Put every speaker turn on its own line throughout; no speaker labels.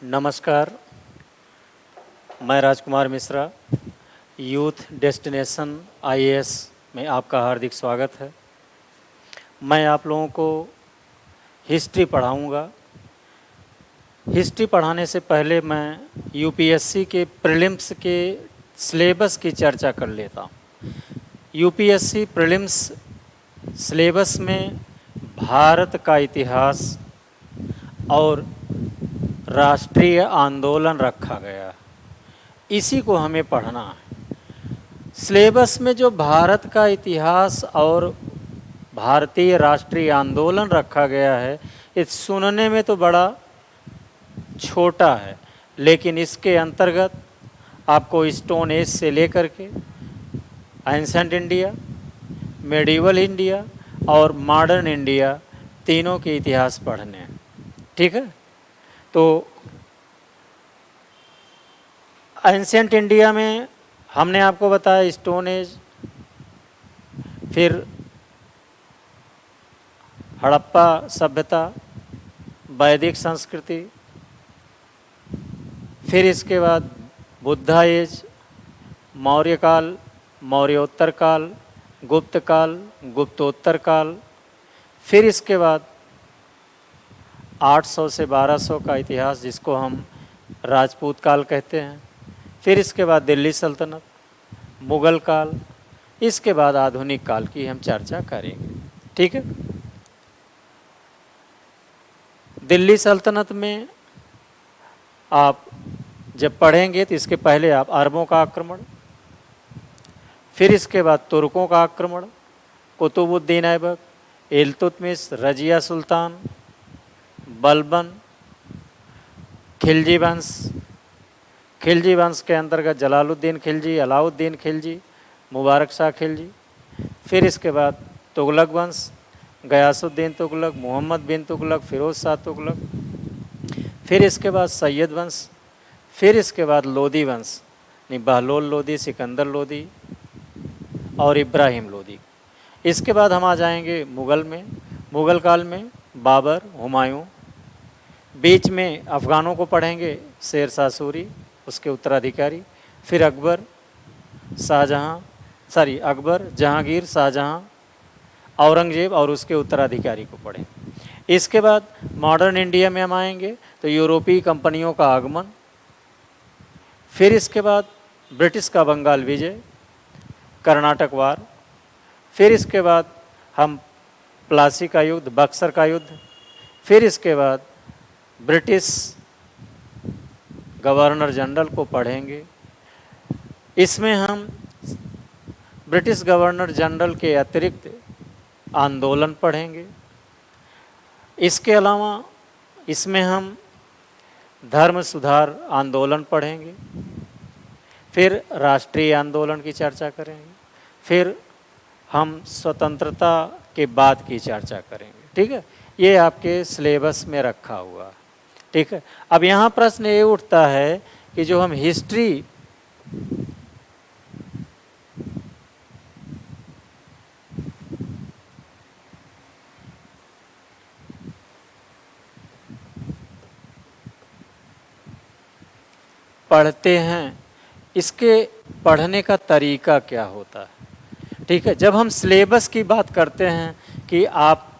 नमस्कार, मैं राजकुमार Mishra, youth destination IAS में आपका हार्दिक स्वागत है। मैं आप लोगों को हिस्ट्री पढ़ाऊंगा। हिस्ट्री पढ़ाने से पहले मैं यूपीएससी के प्रीलिम्स के सिलेबस की चर्चा कर लेता हूँ। यूपीएससी प्रीलिम्स सिलेबस में भारत का इतिहास और राष्ट्रीय आंदोलन रखा गया, इसी को हमें पढ़ना है। सिलेबस में जो भारत का इतिहास और भारतीय राष्ट्रीय आंदोलन रखा गया है, ये सुनने में तो बड़ा छोटा है, लेकिन इसके अंतर्गत आपको स्टोन एज से लेकर के एंसेंट इंडिया, मेडिवल इंडिया और मॉडर्न इंडिया तीनों के इतिहास पढ़ने हैं। ठीक है, तो एंसेंट इंडिया में हमने आपको बताया स्टोन एज, फिर हड़प्पा सभ्यता, वैदिक संस्कृति, फिर इसके बाद बुद्धा एज, मौर्य काल, मौर्योत्तर काल, गुप्त काल, गुप्तोत्तर काल, फिर इसके बाद 800 से 1200 का इतिहास जिसको हम राजपूत काल कहते हैं, फिर इसके बाद दिल्ली सल्तनत, मुग़ल काल, इसके बाद आधुनिक काल की हम चर्चा करेंगे। ठीक है, दिल्ली सल्तनत में आप जब पढ़ेंगे तो इसके पहले आप अरबों का आक्रमण, फिर इसके बाद तुर्कों का आक्रमण, कुतुबुद्दीन ऐबक, इल्तुतमिश, रजिया सुल्तान, बलबन, खिलजी वंश, खिलजी वंश के अंतर्गत जलालुद्दीन खिलजी, अलाउद्दीन खिलजी, मुबारक शाह खिलजी, फिर इसके बाद तुगलक वंश, गयासुद्दीन तुगलक, मोहम्मद बिन तुगलक, फिरोज शाह तुगलक, फिर इसके बाद सैयद वंश, फिर इसके बाद लोदी वंश, बहलोल लोदी, सिकंदर लोदी और इब्राहिम लोदी। इसके बाद हम आ जाएंगे मुग़ल में। मुग़ल काल में बाबर, हुमायूं, बीच में अफ़गानों को पढ़ेंगे, शेर शाह सूरी, उसके उत्तराधिकारी, फिर अकबर, अकबर, जहांगीर, शाहजहां, औरंगजेब और उसके उत्तराधिकारी को पढ़ें। इसके बाद मॉडर्न इंडिया में हम आएंगे तो यूरोपीय कंपनियों का आगमन, फिर इसके बाद ब्रिटिश का बंगाल विजय, कर्नाटक वार, फिर इसके बाद हम प्लासी का युद्ध, बक्सर का युद्ध, फिर इसके बाद ब्रिटिश गवर्नर जनरल को पढ़ेंगे। इसमें हम ब्रिटिश गवर्नर जनरल के अतिरिक्त आंदोलन पढ़ेंगे। इसके अलावा इसमें हम धर्म सुधार आंदोलन पढ़ेंगे, फिर राष्ट्रीय आंदोलन की चर्चा करेंगे, फिर हम स्वतंत्रता के बाद की चर्चा करेंगे। ठीक है, ये आपके सिलेबस में रखा हुआ है। ठीक है, अब यहाँ प्रश्न ये उठता है कि जो हम हिस्ट्री पढ़ते हैं, इसके पढ़ने का तरीका क्या होता है। ठीक है, जब हम सिलेबस की बात करते हैं कि आप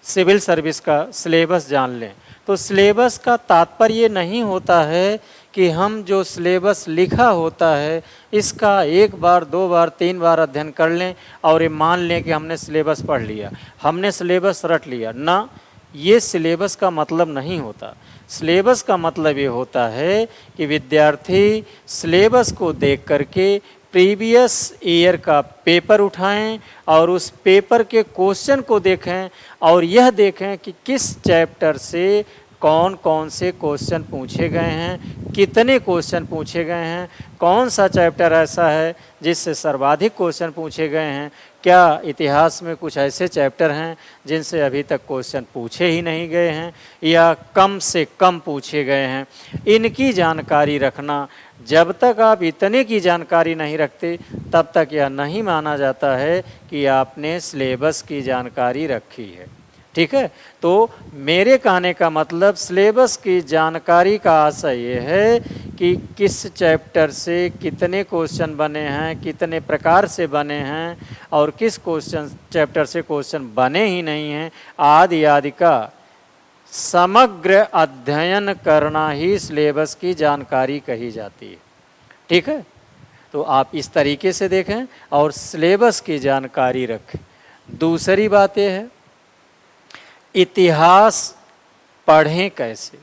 सिविल सर्विस का सिलेबस जान लें, तो सिलेबस का तात्पर्य नहीं होता है कि हम जो सिलेबस लिखा होता है इसका एक बार, दो बार, तीन बार अध्ययन कर लें और ये मान लें कि हमने सिलेबस पढ़ लिया, हमने सिलेबस रट लिया ना। ये सिलेबस का मतलब नहीं होता। सिलेबस का मतलब ये होता है कि विद्यार्थी सिलेबस को देख करके प्रीवियस ईयर का पेपर उठाएं और उस पेपर के क्वेश्चन को देखें और यह देखें कि किस चैप्टर से कौन कौन से क्वेश्चन पूछे गए हैं, कितने क्वेश्चन पूछे गए हैं, कौन सा चैप्टर ऐसा है जिससे सर्वाधिक क्वेश्चन पूछे गए हैं, क्या इतिहास में कुछ ऐसे चैप्टर हैं जिनसे अभी तक क्वेश्चन पूछे ही नहीं गए हैं या कम से कम पूछे गए हैं। इनकी जानकारी रखना, जब तक आप इतने की जानकारी नहीं रखते तब तक यह नहीं माना जाता है कि आपने सिलेबस की जानकारी रखी है। ठीक है। तो मेरे कहने का मतलब सिलेबस की जानकारी का आशय ये है कि किस चैप्टर से कितने क्वेश्चन बने हैं, कितने प्रकार से बने हैं, और किस क्वेश्चन चैप्टर से क्वेश्चन बने ही नहीं हैं, आदि आदि का समग्र अध्ययन करना ही सिलेबस की जानकारी कही जाती है। ठीक है। तो आप इस तरीके से देखें और सिलेबस की जानकारी रखें। दूसरी बात यह है, इतिहास पढ़ें कैसे।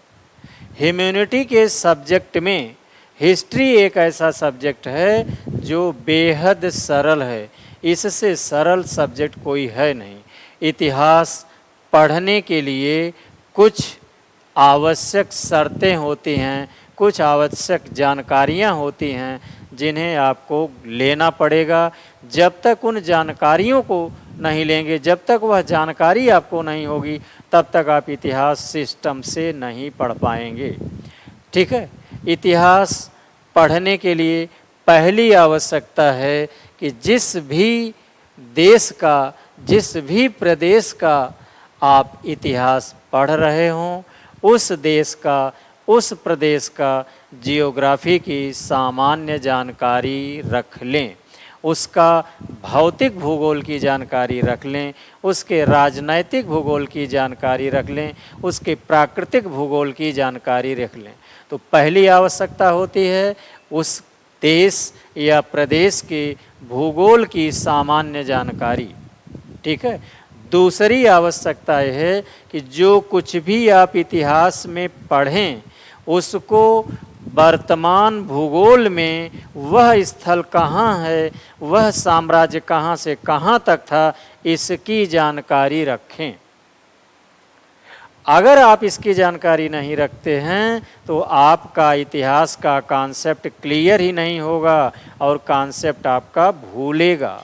ह्यूमैनिटी के सब्जेक्ट में हिस्ट्री एक ऐसा सब्जेक्ट है जो बेहद सरल है, इससे सरल सब्जेक्ट कोई है नहीं। इतिहास पढ़ने के लिए कुछ आवश्यक शर्तें होती हैं, कुछ आवश्यक जानकारियां होती हैं जिन्हें आपको लेना पड़ेगा। जब तक उन जानकारियों को नहीं लेंगे, जब तक वह जानकारी आपको नहीं होगी, तब तक आप इतिहास सिस्टम से नहीं पढ़ पाएंगे। ठीक है। इतिहास पढ़ने के लिए पहली आवश्यकता है कि जिस भी देश का, जिस भी प्रदेश का आप इतिहास पढ़ रहे हों, उस देश का, उस प्रदेश का जियोग्राफी की सामान्य जानकारी रख लें, उसका भौतिक भूगोल की जानकारी रख लें, उसके राजनैतिक भूगोल की जानकारी रख लें, उसके प्राकृतिक भूगोल की जानकारी रख लें। तो पहली आवश्यकता होती है उस देश या प्रदेश के भूगोल की सामान्य जानकारी। ठीक है। दूसरी आवश्यकता यह है कि जो कुछ भी आप इतिहास में पढ़ें, उसको वर्तमान भूगोल में वह स्थल कहाँ है, वह साम्राज्य कहाँ से कहाँ तक था, इसकी जानकारी रखें। अगर आप इसकी जानकारी नहीं रखते हैं तो आपका इतिहास का कॉन्सेप्ट क्लियर ही नहीं होगा और कॉन्सेप्ट आपका भूलेगा।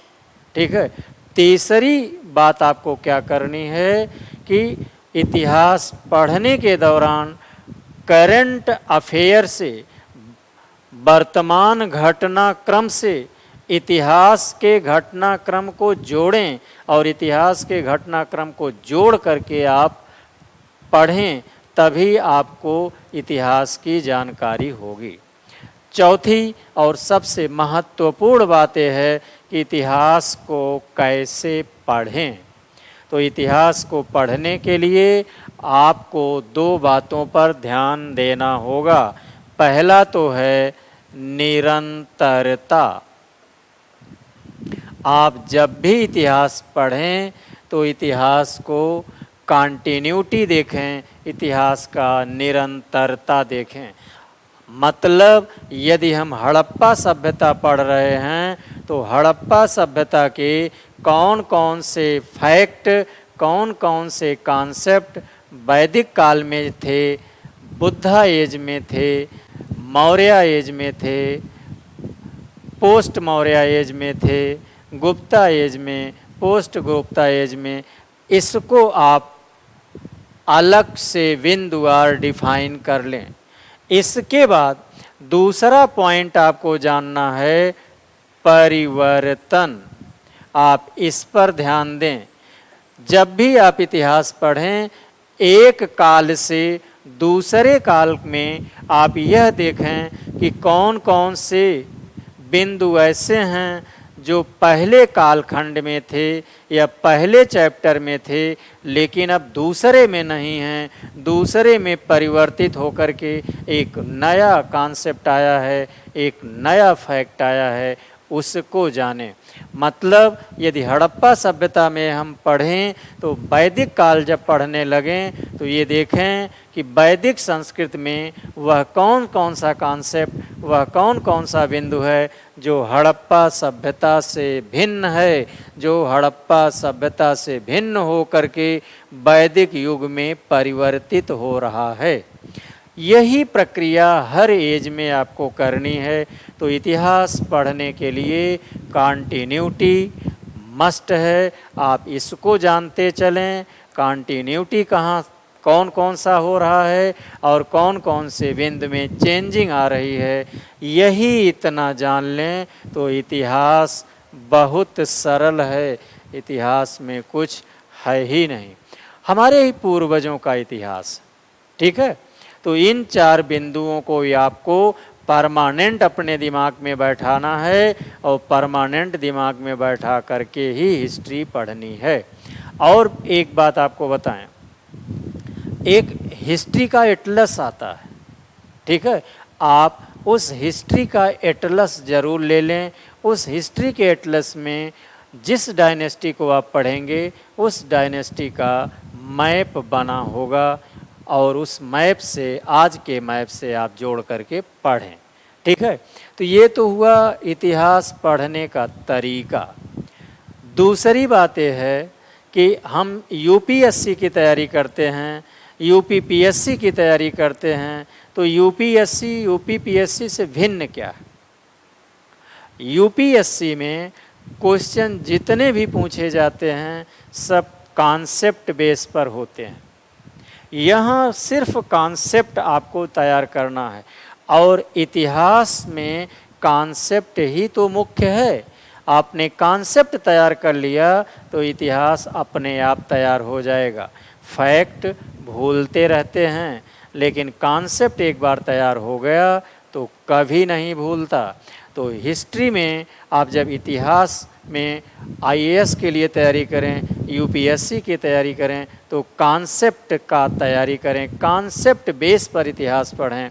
ठीक है। तीसरी बात आपको क्या करनी है कि इतिहास पढ़ने के दौरान करंट अफेयर से, वर्तमान घटनाक्रम से इतिहास के घटनाक्रम को जोड़ें और इतिहास के घटनाक्रम को जोड़ करके आप पढ़ें, तभी आपको इतिहास की जानकारी होगी। चौथी और सबसे महत्वपूर्ण बात यह है कि इतिहास को कैसे पढ़ें। तो इतिहास को पढ़ने के लिए आपको दो बातों पर ध्यान देना होगा। पहला तो है निरंतरता। आप जब भी इतिहास पढ़ें तो इतिहास को कंटिन्यूटी देखें, इतिहास का निरंतरता देखें। मतलब यदि हम हड़प्पा सभ्यता पढ़ रहे हैं तो हड़प्पा सभ्यता के कौन कौन से फैक्ट, कौन कौन से कॉन्सेप्ट वैदिक काल में थे, बुद्धा एज में थे, मौर्य एज में थे, पोस्ट मौर्य एज में थे, गुप्ता एज में, पोस्ट गुप्ता एज में, इसको आप अलग से बिंदुवार डिफाइन कर लें। इसके बाद दूसरा पॉइंट आपको जानना है परिवर्तन। आप इस पर ध्यान दें। जब भी आप इतिहास पढ़ें, एक काल से दूसरे काल में आप यह देखें कि कौन कौन से बिंदु ऐसे हैं जो पहले कालखंड में थे या पहले चैप्टर में थे लेकिन अब दूसरे में नहीं हैं, दूसरे में परिवर्तित होकर के एक नया कॉन्सेप्ट आया है, एक नया फैक्ट आया है, उसको जानें। मतलब यदि हड़प्पा सभ्यता में हम पढ़ें तो वैदिक काल जब पढ़ने लगें तो ये देखें कि वैदिक संस्कृत में वह कौन कौन सा कॉन्सेप्ट, वह कौन कौन सा बिंदु है जो हड़प्पा सभ्यता से भिन्न है, जो हड़प्पा सभ्यता से भिन्न हो करके वैदिक युग में परिवर्तित हो रहा है। यही प्रक्रिया हर एज में आपको करनी है। तो इतिहास पढ़ने के लिए कंटिन्यूटी मस्ट है। आप इसको जानते चलें, कंटिन्यूटी कहाँ कौन कौन सा हो रहा है और कौन कौन से बिंदु में चेंजिंग आ रही है, यही इतना जान लें तो इतिहास बहुत सरल है। इतिहास में कुछ है ही नहीं। हमारे ही पूर्वजों का इतिहास। ठीक है, तो इन 4 बिंदुओं को ही आपको परमानेंट अपने दिमाग में बैठाना है और परमानेंट दिमाग में बैठा करके ही हिस्ट्री पढ़नी है। और एक बात आपको बताएं, एक हिस्ट्री का एटलस आता है। ठीक है, आप उस हिस्ट्री का एटलस जरूर ले लें। उस हिस्ट्री के एटलस में जिस डायनेस्टी को आप पढ़ेंगे उस डायनेस्टी का मैप बना होगा और उस मैप से, आज के मैप से आप जोड़ करके पढ़ें। ठीक है, तो ये तो हुआ इतिहास पढ़ने का तरीका। दूसरी बात यह है कि हम यूपीएससी की तैयारी करते हैं, यूपीपीएससी की तैयारी करते हैं, तो यूपीएससी यूपीपीएससी से भिन्न क्या है? यूपीएससी में क्वेश्चन जितने भी पूछे जाते हैं सब कॉन्सेप्ट बेस पर होते हैं। यहाँ सिर्फ कॉन्सेप्ट आपको तैयार करना है और इतिहास में कॉन्सेप्ट ही तो मुख्य है। आपने कॉन्सेप्ट तैयार कर लिया तो इतिहास अपने आप तैयार हो जाएगा। फैक्ट भूलते रहते हैं लेकिन कॉन्सेप्ट एक बार तैयार हो गया तो कभी नहीं भूलता। तो हिस्ट्री में आप जब इतिहास में आईएएस के लिए तैयारी करें, यूपीएससी की तैयारी करें तो कॉन्सेप्ट का तैयारी करें, कॉन्सेप्ट बेस पर इतिहास पढ़ें।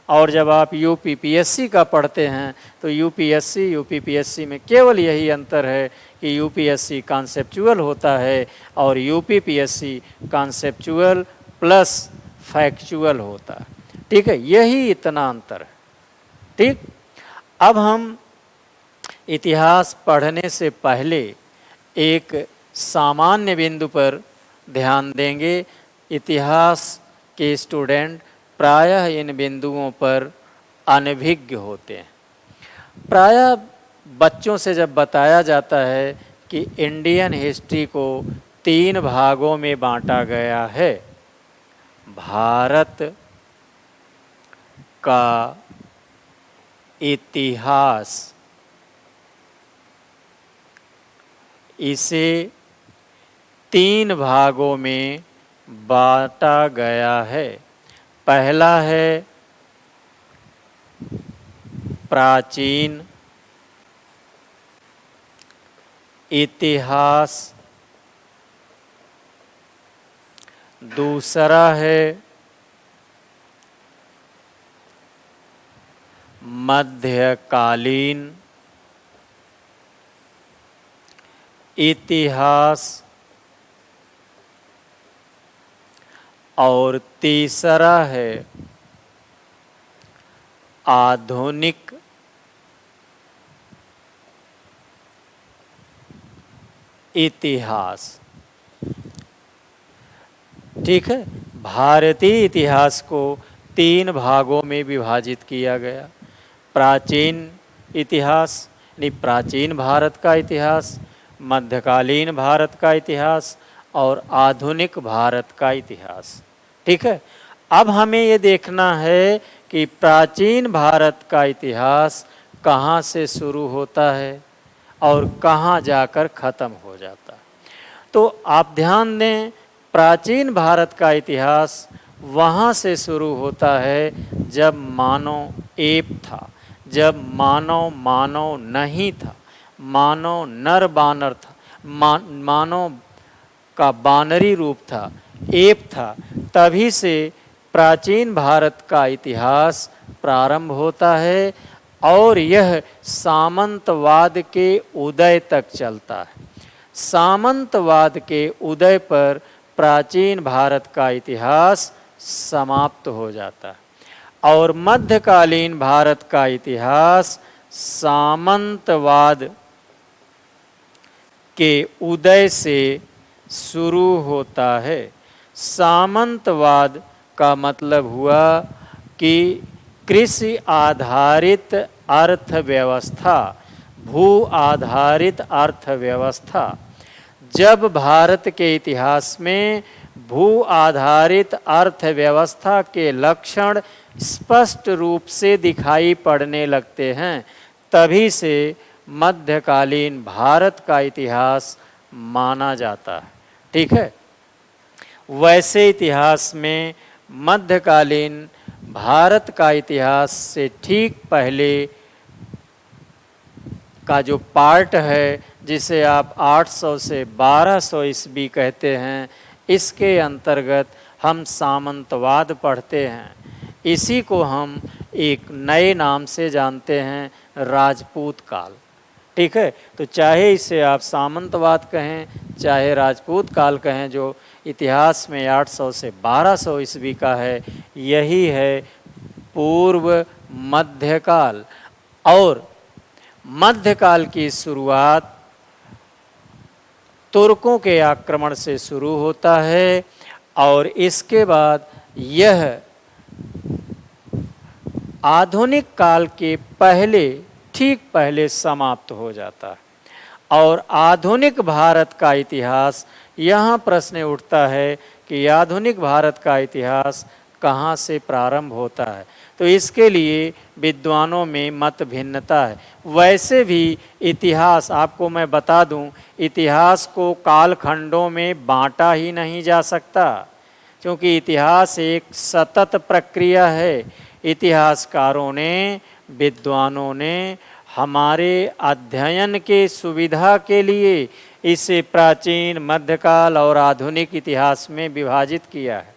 और जब आप यूपीपीएससी का पढ़ते हैं तो यूपीएससी यूपीपीएससी में केवल यही अंतर है कि यूपीएससी कॉन्सेप्चुअल होता है और यूपीपीएससी कॉन्सेप्चुअल प्लस फैक्चुअल होता है। ठीक है, यही इतना अंतर है। ठीक, अब हम इतिहास पढ़ने से पहले एक सामान्य बिंदु पर ध्यान देंगे। इतिहास के स्टूडेंट प्रायः इन बिंदुओं पर अनभिज्ञ होते हैं। प्रायः बच्चों से जब बताया जाता है कि इंडियन हिस्ट्री को 3 भागों में बांटा गया है, भारत का इतिहास, इसे 3 भागों में बांटा गया है। पहला है प्राचीन इतिहास, दूसरा है मध्यकालीन इतिहास और तीसरा है आधुनिक इतिहास। ठीक है, भारतीय इतिहास को 3 भागों में विभाजित किया गया। प्राचीन इतिहास यानी प्राचीन भारत का इतिहास, मध्यकालीन भारत का इतिहास और आधुनिक भारत का इतिहास। ठीक है, अब हमें ये देखना है कि प्राचीन भारत का इतिहास कहाँ से शुरू होता है और कहाँ जाकर ख़त्म हो जाता है। तो आप ध्यान दें, प्राचीन भारत का इतिहास वहाँ से शुरू होता है जब मानव एप था, जब मानव नहीं था, मानव नर बानर था, मानव का बानरी रूप था, एप था। तभी से प्राचीन भारत का इतिहास प्रारंभ होता है और यह सामंतवाद के उदय तक चलता है। सामंतवाद के उदय पर प्राचीन भारत का इतिहास समाप्त हो जाता है और मध्यकालीन भारत का इतिहास सामंतवाद के उदय से शुरू होता है। सामंतवाद का मतलब हुआ कि कृषि आधारित अर्थव्यवस्था, भू आधारित अर्थव्यवस्था। जब भारत के इतिहास में भू आधारित अर्थव्यवस्था के लक्षण स्पष्ट रूप से दिखाई पड़ने लगते हैं, तभी से मध्यकालीन भारत का इतिहास माना जाता है। ठीक है, वैसे इतिहास में मध्यकालीन भारत का इतिहास से ठीक पहले का जो पार्ट है, जिसे आप 800 से 1200 ईस्वी कहते हैं, इसके अंतर्गत हम सामंतवाद पढ़ते हैं। इसी को हम एक नए नाम से जानते हैं, राजपूत काल। ठीक है, तो चाहे इसे आप सामंतवाद कहें चाहे राजपूत काल कहें, जो इतिहास में 800 से 1200 ईस्वी का है, यही है पूर्व मध्यकाल। और मध्यकाल की शुरुआत तुर्कों के आक्रमण से शुरू होता है और इसके बाद यह आधुनिक काल के पहले, ठीक पहले समाप्त हो जाता है। और आधुनिक भारत का इतिहास, यहाँ प्रश्न उठता है कि आधुनिक भारत का इतिहास कहाँ से प्रारंभ होता है, तो इसके लिए विद्वानों में मत भिन्नता है। वैसे भी इतिहास, आपको मैं बता दूं, इतिहास को कालखंडों में बांटा ही नहीं जा सकता, क्योंकि इतिहास एक सतत प्रक्रिया है। इतिहासकारों ने, विद्वानों ने हमारे अध्ययन के सुविधा के लिए इसे प्राचीन, मध्यकाल और आधुनिक इतिहास में विभाजित किया है।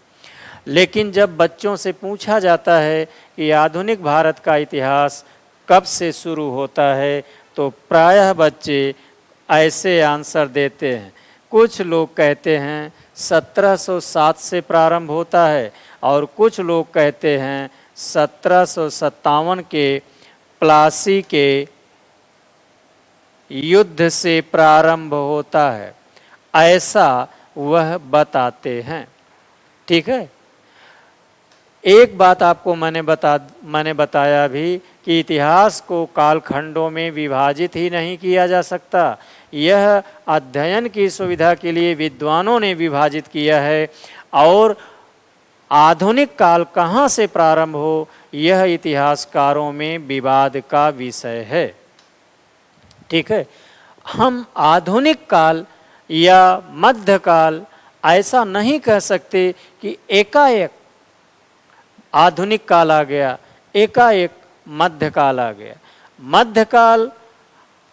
लेकिन जब बच्चों से पूछा जाता है कि आधुनिक भारत का इतिहास कब से शुरू होता है, तो प्रायः बच्चे ऐसे आंसर देते हैं। कुछ लोग कहते हैं 1707 से प्रारंभ होता है और कुछ लोग कहते हैं 1757 के प्लासी के युद्ध से प्रारंभ होता है, ऐसा वह बताते हैं। ठीक है, एक बात आपको मैंने बताया भी कि इतिहास को कालखंडों में विभाजित ही नहीं किया जा सकता। यह अध्ययन की सुविधा के लिए विद्वानों ने विभाजित किया है, और आधुनिक काल कहाँ से प्रारंभ हो, यह इतिहासकारों में विवाद का विषय है। ठीक है, हम आधुनिक काल या मध्यकाल ऐसा नहीं कह सकते कि एकाएक आधुनिक काल आ गया, एकाएक मध्यकाल आ गया। मध्यकाल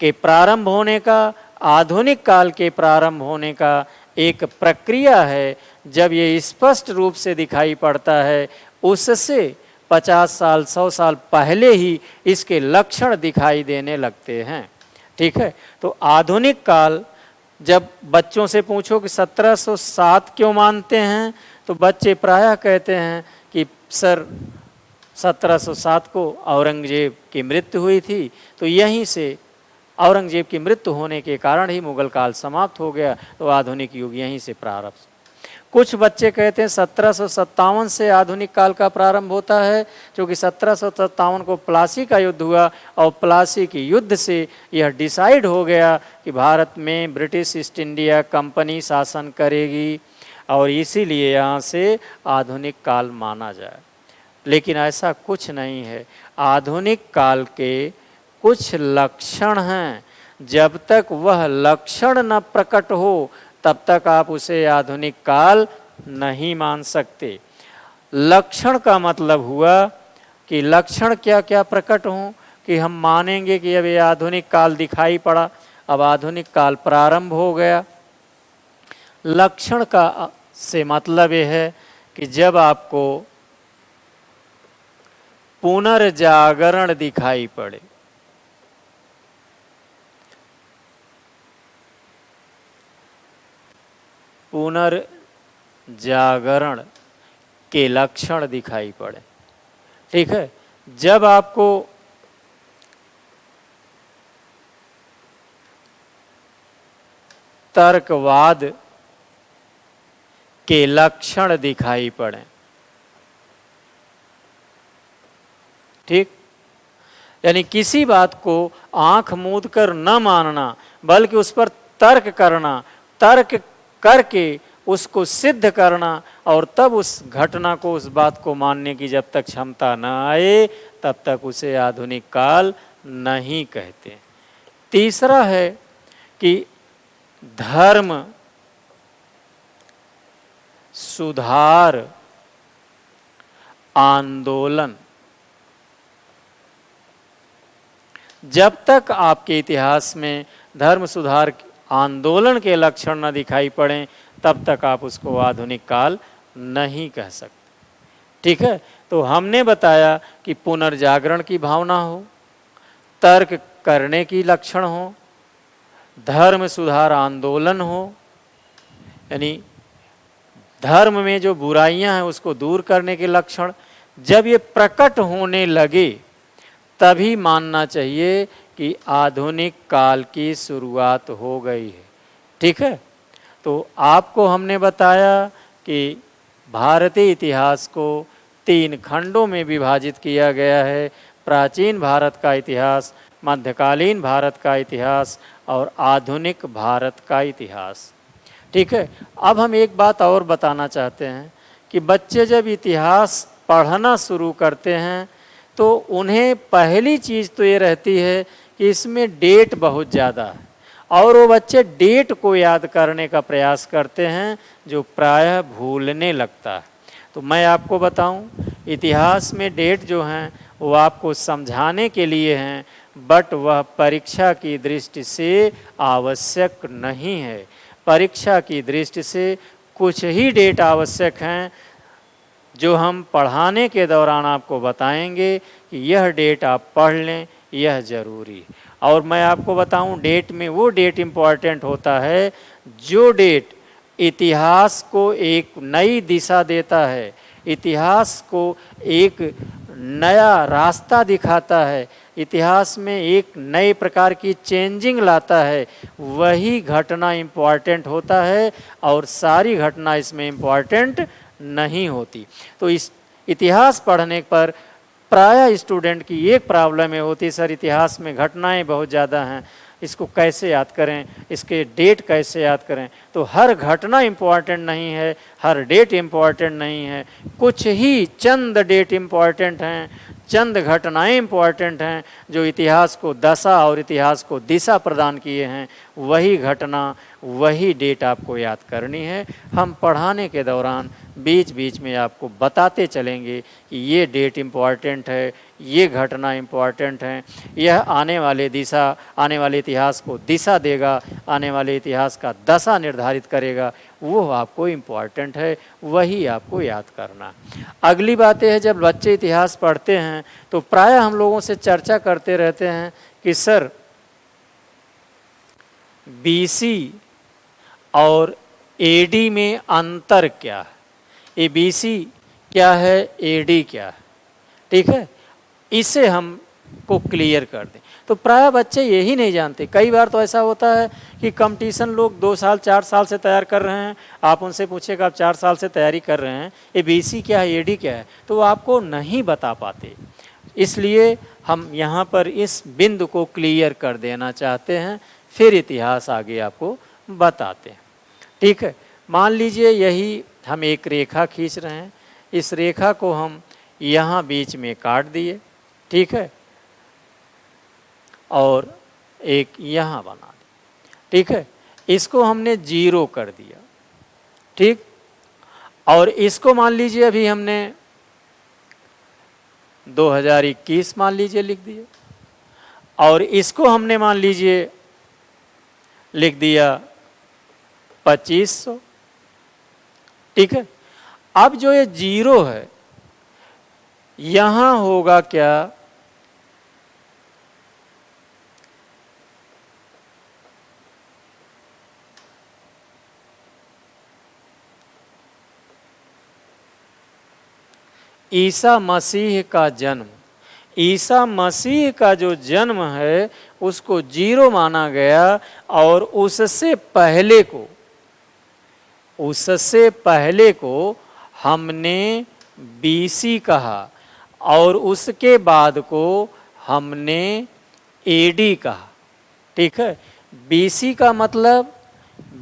के प्रारंभ होने का, आधुनिक काल के प्रारंभ होने का एक प्रक्रिया है। जब ये स्पष्ट रूप से दिखाई पड़ता है, उससे 50 साल 100 साल पहले ही इसके लक्षण दिखाई देने लगते हैं। ठीक है, तो आधुनिक काल, जब बच्चों से पूछो कि 1707 क्यों मानते हैं, तो बच्चे प्रायः कहते हैं कि सर 1707 को औरंगजेब की मृत्यु हुई थी, तो यहीं से औरंगजेब की मृत्यु होने के कारण ही मुगल काल समाप्त हो गया, तो आधुनिक युग यहीं से प्रारंभ। कुछ बच्चे कहते हैं 1757 से आधुनिक काल का प्रारंभ होता है, क्योंकि 1757 को प्लासी का युद्ध हुआ और प्लासी के युद्ध से यह डिसाइड हो गया कि भारत में ब्रिटिश ईस्ट इंडिया कंपनी शासन करेगी, और इसीलिए यहाँ से आधुनिक काल माना जाए। लेकिन ऐसा कुछ नहीं है। आधुनिक काल के कुछ लक्षण हैं, जब तक वह लक्षण न प्रकट हो तब तक आप उसे आधुनिक काल नहीं मान सकते। लक्षण का मतलब हुआ कि लक्षण क्या क्या प्रकट हों कि हम मानेंगे कि अब ये आधुनिक काल दिखाई पड़ा, अब आधुनिक काल प्रारंभ हो गया। लक्षण का से मतलब यह है कि जब आपको पुनर्जागरण दिखाई पड़े, पुनर्जागरण के लक्षण दिखाई पड़े। ठीक है, जब आपको तर्कवाद के लक्षण दिखाई पड़े, ठीक, यानी किसी बात को आंख मूंद कर न मानना, बल्कि उस पर तर्क करना, तर्क करके उसको सिद्ध करना, और तब उस घटना को, उस बात को मानने की जब तक क्षमता न आए, तब तक उसे आधुनिक काल नहीं कहते। तीसरा है कि धर्म सुधार आंदोलन, जब तक आपके इतिहास में धर्म सुधार आंदोलन के लक्षण न दिखाई पड़ें तब तक आप उसको आधुनिक काल नहीं कह सकते। ठीक है, तो हमने बताया कि पुनर्जागरण की भावना हो, तर्क करने की लक्षण हो, धर्म सुधार आंदोलन हो, यानी धर्म में जो बुराइयां हैं उसको दूर करने के लक्षण, जब ये प्रकट होने लगे तभी मानना चाहिए कि आधुनिक काल की शुरुआत हो गई है। ठीक है, तो आपको हमने बताया कि भारतीय इतिहास को 3 खंडों में विभाजित किया गया है, प्राचीन भारत का इतिहास, मध्यकालीन भारत का इतिहास और आधुनिक भारत का इतिहास। ठीक है, अब हम एक बात और बताना चाहते हैं कि बच्चे जब इतिहास पढ़ना शुरू करते हैं तो उन्हें पहली चीज़ तो ये रहती है कि इसमें डेट बहुत ज़्यादा है और वो बच्चे डेट को याद करने का प्रयास करते हैं जो प्रायः भूलने लगता है। तो मैं आपको बताऊं, इतिहास में डेट जो हैं वो आपको समझाने के लिए हैं, बट वह परीक्षा की दृष्टि से आवश्यक नहीं है। परीक्षा की दृष्टि से कुछ ही डेट आवश्यक हैं जो हम पढ़ाने के दौरान आपको बताएंगे कि यह डेट आप पढ़ लें, यह ज़रूरी। और मैं आपको बताऊं, डेट में वो डेट इम्पॉर्टेंट होता है जो डेट इतिहास को एक नई दिशा देता है, इतिहास को एक नया रास्ता दिखाता है, इतिहास में एक नए प्रकार की चेंजिंग लाता है, वही घटना इम्पॉर्टेंट होता है और सारी घटना इसमें इम्पॉर्टेंट नहीं होती। तो इस इतिहास पढ़ने पर प्रायः स्टूडेंट की एक प्रॉब्लम ये होती है, सर इतिहास में घटनाएं बहुत ज़्यादा हैं, इसको कैसे याद करें, इसके डेट कैसे याद करें। तो हर घटना इम्पॉर्टेंट नहीं है, हर डेट इम्पॉर्टेंट नहीं है, कुछ ही चंद डेट इम्पॉर्टेंट हैं, चंद घटनाएं इम्पॉर्टेंट हैं जो इतिहास को दशा और इतिहास को दिशा प्रदान किए हैं। वही घटना, वही डेट आपको याद करनी है। हम पढ़ाने के दौरान बीच बीच में आपको बताते चलेंगे कि ये डेट इम्पॉर्टेंट है, ये घटना इम्पॉर्टेंट है, यह आने वाले इतिहास को दिशा देगा, आने वाले इतिहास का दशा निर्धारित करेगा, वो आपको इम्पॉर्टेंट है, वही आपको याद करना। अगली बात यह है, जब बच्चे इतिहास पढ़ते हैं तो प्रायः हम लोगों से चर्चा करते रहते हैं कि सर बीसी और एडी में अंतर क्या है, ये बीसी क्या है, एडी क्या है। ठीक है, इसे हमको क्लियर कर दें। तो प्रायः बच्चे यही नहीं जानते। कई बार तो ऐसा होता है कि कंपटीशन लोग 2 साल 4 साल से तैयार कर रहे हैं, आप उनसे पूछेगा आप 4 साल से तैयारी कर रहे हैं, ये बीसी क्या है, एडी क्या है, तो वो आपको नहीं बता पाते। इसलिए हम यहाँ पर इस बिंदु को क्लियर कर देना चाहते हैं, फिर इतिहास आगे आपको बताते हैं। ठीक है, मान लीजिए यही हम एक रेखा खींच रहे हैं, इस रेखा को हम यहाँ बीच में काट दिए। ठीक है, और एक यहाँ बना दिया। ठीक है, इसको हमने 0 कर दिया। ठीक, और इसको मान लीजिए अभी हमने 2021 मान लीजिए लिख दिया, और इसको हमने मान लीजिए लिख दिया 2500। ठीक है, अब जो ये 0 है यहां होगा क्या, ईसा मसीह का जन्म, ईसा मसीह का जो जन्म है उसको 0 माना गया, और उससे पहले को हमने बीसी कहा, और उसके बाद को हमने एडी कहा। ठीक है, बीसी का मतलब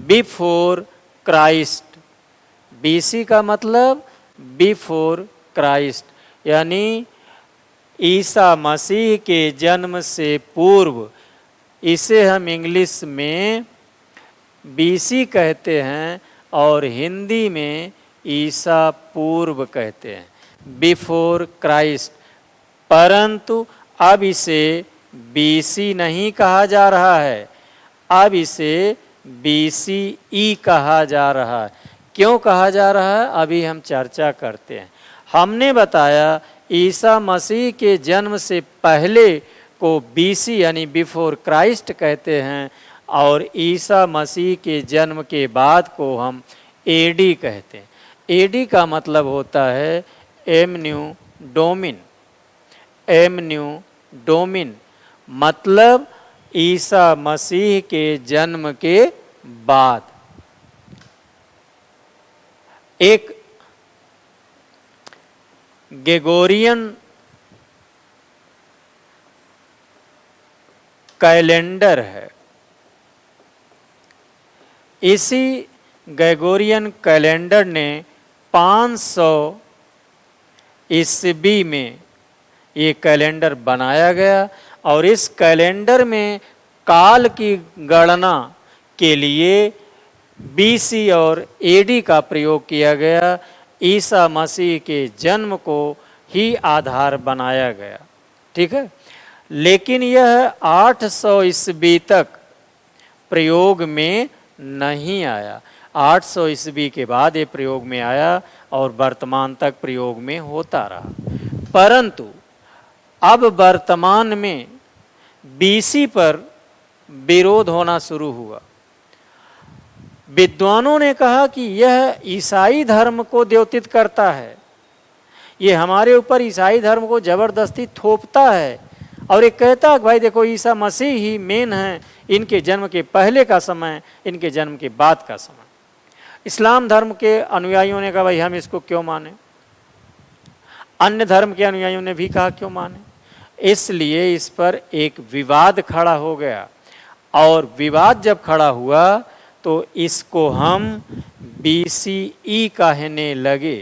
बिफोर क्राइस्ट, बीसी का मतलब बिफोर क्राइस्ट, यानी ईसा मसीह के जन्म से पूर्व। इसे हम इंग्लिश में बीसी कहते हैं और हिंदी में ईसा पूर्व कहते हैं, बिफोर क्राइस्ट। परंतु अब इसे बीसी नहीं कहा जा रहा है, अब इसे बीसीई कहा जा रहा है। क्यों कहा जा रहा है अभी हम चर्चा करते हैं। हमने बताया ईसा मसीह के जन्म से पहले को बीसी यानी बिफोर क्राइस्ट कहते हैं, और ईसा मसीह के जन्म के बाद को हम एडी कहते हैं। एडी का मतलब होता है एम न्यू डोमिन। एम न्यू डोमिन मतलब ईसा मसीह के जन्म के बाद। एक ग्रेगोरियन कैलेंडर है। इसी ग्रेगोरियन कैलेंडर ने 500 ईस्वी में ये कैलेंडर बनाया गया, और इस कैलेंडर में काल की गणना के लिए बीसी और एडी का प्रयोग किया गया। ईसा मसीह के जन्म को ही आधार बनाया गया, ठीक है। लेकिन यह 800 ईस्वी तक प्रयोग में नहीं आया। 800 ईस्वी के बाद ये प्रयोग में आया और वर्तमान तक प्रयोग में होता रहा। परंतु अब वर्तमान में बीसी पर विरोध होना शुरू हुआ। विद्वानों ने कहा कि यह ईसाई धर्म को द्योतित करता है, ये हमारे ऊपर ईसाई धर्म को जबरदस्ती थोपता है, और एक कहता है भाई देखो ईसा मसीह ही मेन है, इनके जन्म के पहले का समय, इनके जन्म के बाद का समय। इस्लाम धर्म के अनुयायियों ने कहा भाई हम इसको क्यों माने, अन्य धर्म के अनुयायियों ने भी कहा क्यों माने। इसलिए इस पर एक विवाद खड़ा हो गया, और विवाद जब खड़ा हुआ तो इसको हम बीसीई कहने लगे।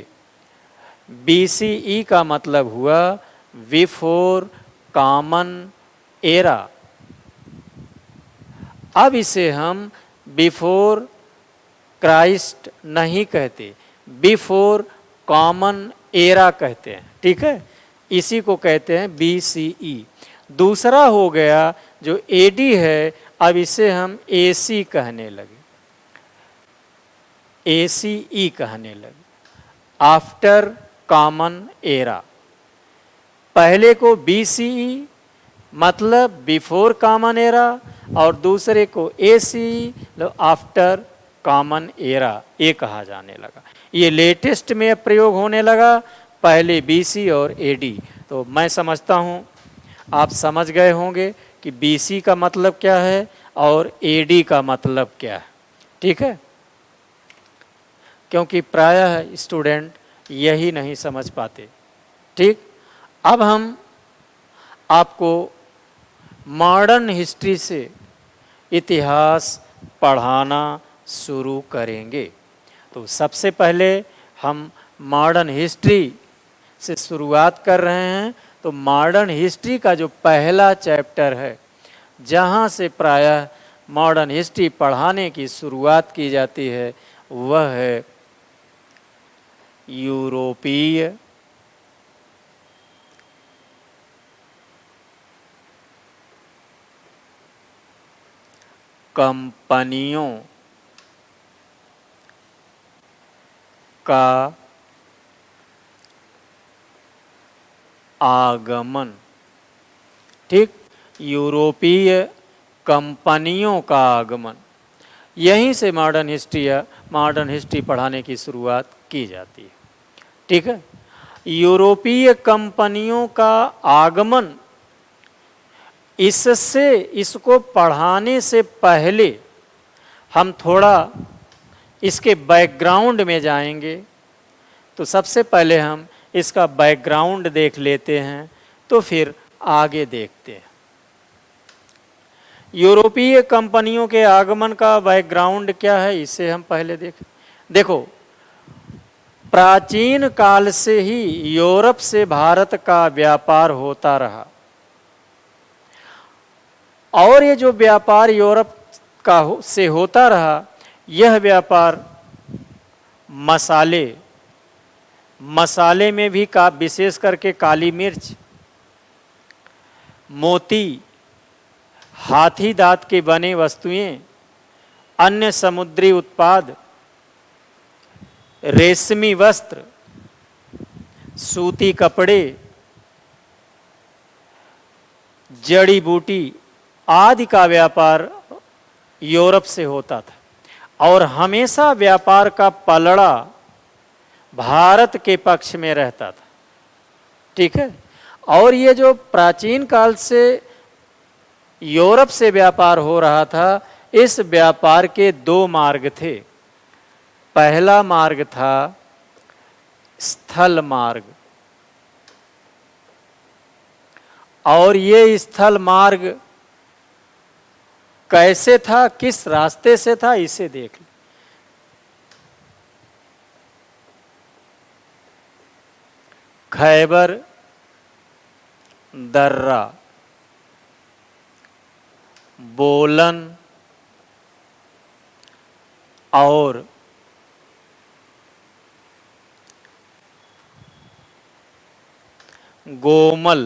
बीसीई का मतलब हुआ बिफोर कॉमन एरा। अब इसे हम बिफोर क्राइस्ट नहीं कहते, बिफोर कॉमन एरा कहते हैं, ठीक है। इसी को कहते हैं बीसीई। दूसरा हो गया जो एडी है, अब इसे हम एसी कहने लगे, एसीई कहने लगे, आफ्टर कॉमन एरा। पहले को बीसीई मतलब बिफोर कॉमन एरा, और दूसरे को एसीई आफ्टर कॉमन एरा, ये कहा जाने लगा। ये लेटेस्ट में प्रयोग होने लगा, पहले बीसी और एडी। तो मैं समझता हूँ आप समझ गए होंगे कि बीसी का मतलब क्या है और एडी का मतलब क्या है, ठीक है। क्योंकि प्रायः स्टूडेंट यही नहीं समझ पाते, ठीक। अब हम आपको मॉडर्न हिस्ट्री से इतिहास पढ़ाना शुरू करेंगे। तो सबसे पहले हम मॉडर्न हिस्ट्री से शुरुआत कर रहे हैं। तो मॉडर्न हिस्ट्री का जो पहला चैप्टर है, जहाँ से प्रायः मॉडर्न हिस्ट्री पढ़ाने की शुरुआत की जाती है, वह है यूरोपीय कंपनियों का आगमन, ठीक। यूरोपीय कंपनियों का आगमन, यहीं से मॉडर्न हिस्ट्री पढ़ाने की शुरुआत की जाती है, ठीक है। यूरोपीय कंपनियों का आगमन, इसको पढ़ाने से पहले हम थोड़ा इसके बैकग्राउंड में जाएंगे। तो सबसे पहले हम इसका बैकग्राउंड देख लेते हैं, तो फिर आगे देखते हैं। यूरोपीय कंपनियों के आगमन का बैकग्राउंड क्या है, इसे हम पहले देखें। देखो, प्राचीन काल से ही यूरोप से भारत का व्यापार होता रहा, और ये जो व्यापार यूरोप का से होता रहा, यह व्यापार मसाले मसाले में भी का विशेष करके काली मिर्च, मोती, हाथी दांत के बने वस्तुएं, अन्य समुद्री उत्पाद, रेशमी वस्त्र, सूती कपड़े, जड़ी बूटी आदि का व्यापार यूरोप से होता था और हमेशा व्यापार का पलड़ा भारत के पक्ष में रहता था। ठीक है। और ये जो प्राचीन काल से यूरोप से व्यापार हो रहा था, इस व्यापार के दो मार्ग थे। पहला मार्ग था स्थल मार्ग, और ये स्थल मार्ग कैसे था, किस रास्ते से था, इसे देख लें। खैबर दर्रा, बोलन और गोमल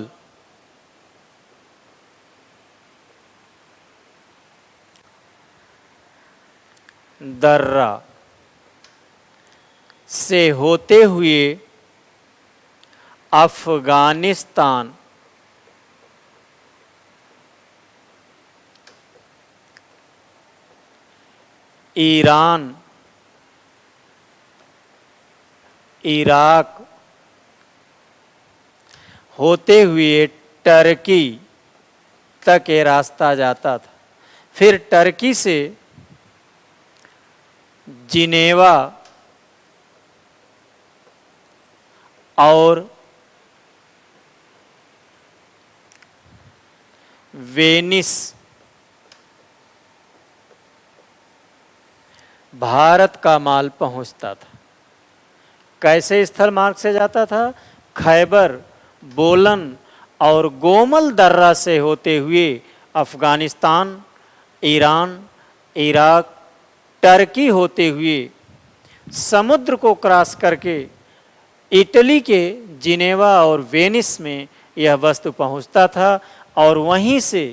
दर्रा से होते हुए अफगानिस्तान, ईरान, इराक होते हुए टर्की तक ये रास्ता जाता था। फिर टर्की से जिनेवा और वेनिस भारत का माल पहुंचता था। कैसे स्थल मार्ग से जाता था? खैबर, बोलन और गोमल दर्रा से होते हुए अफगानिस्तान, ईरान, इराक, टर्की होते हुए समुद्र को क्रॉस करके इटली के जिनेवा और वेनिस में यह वस्तु पहुंचता था और वहीं से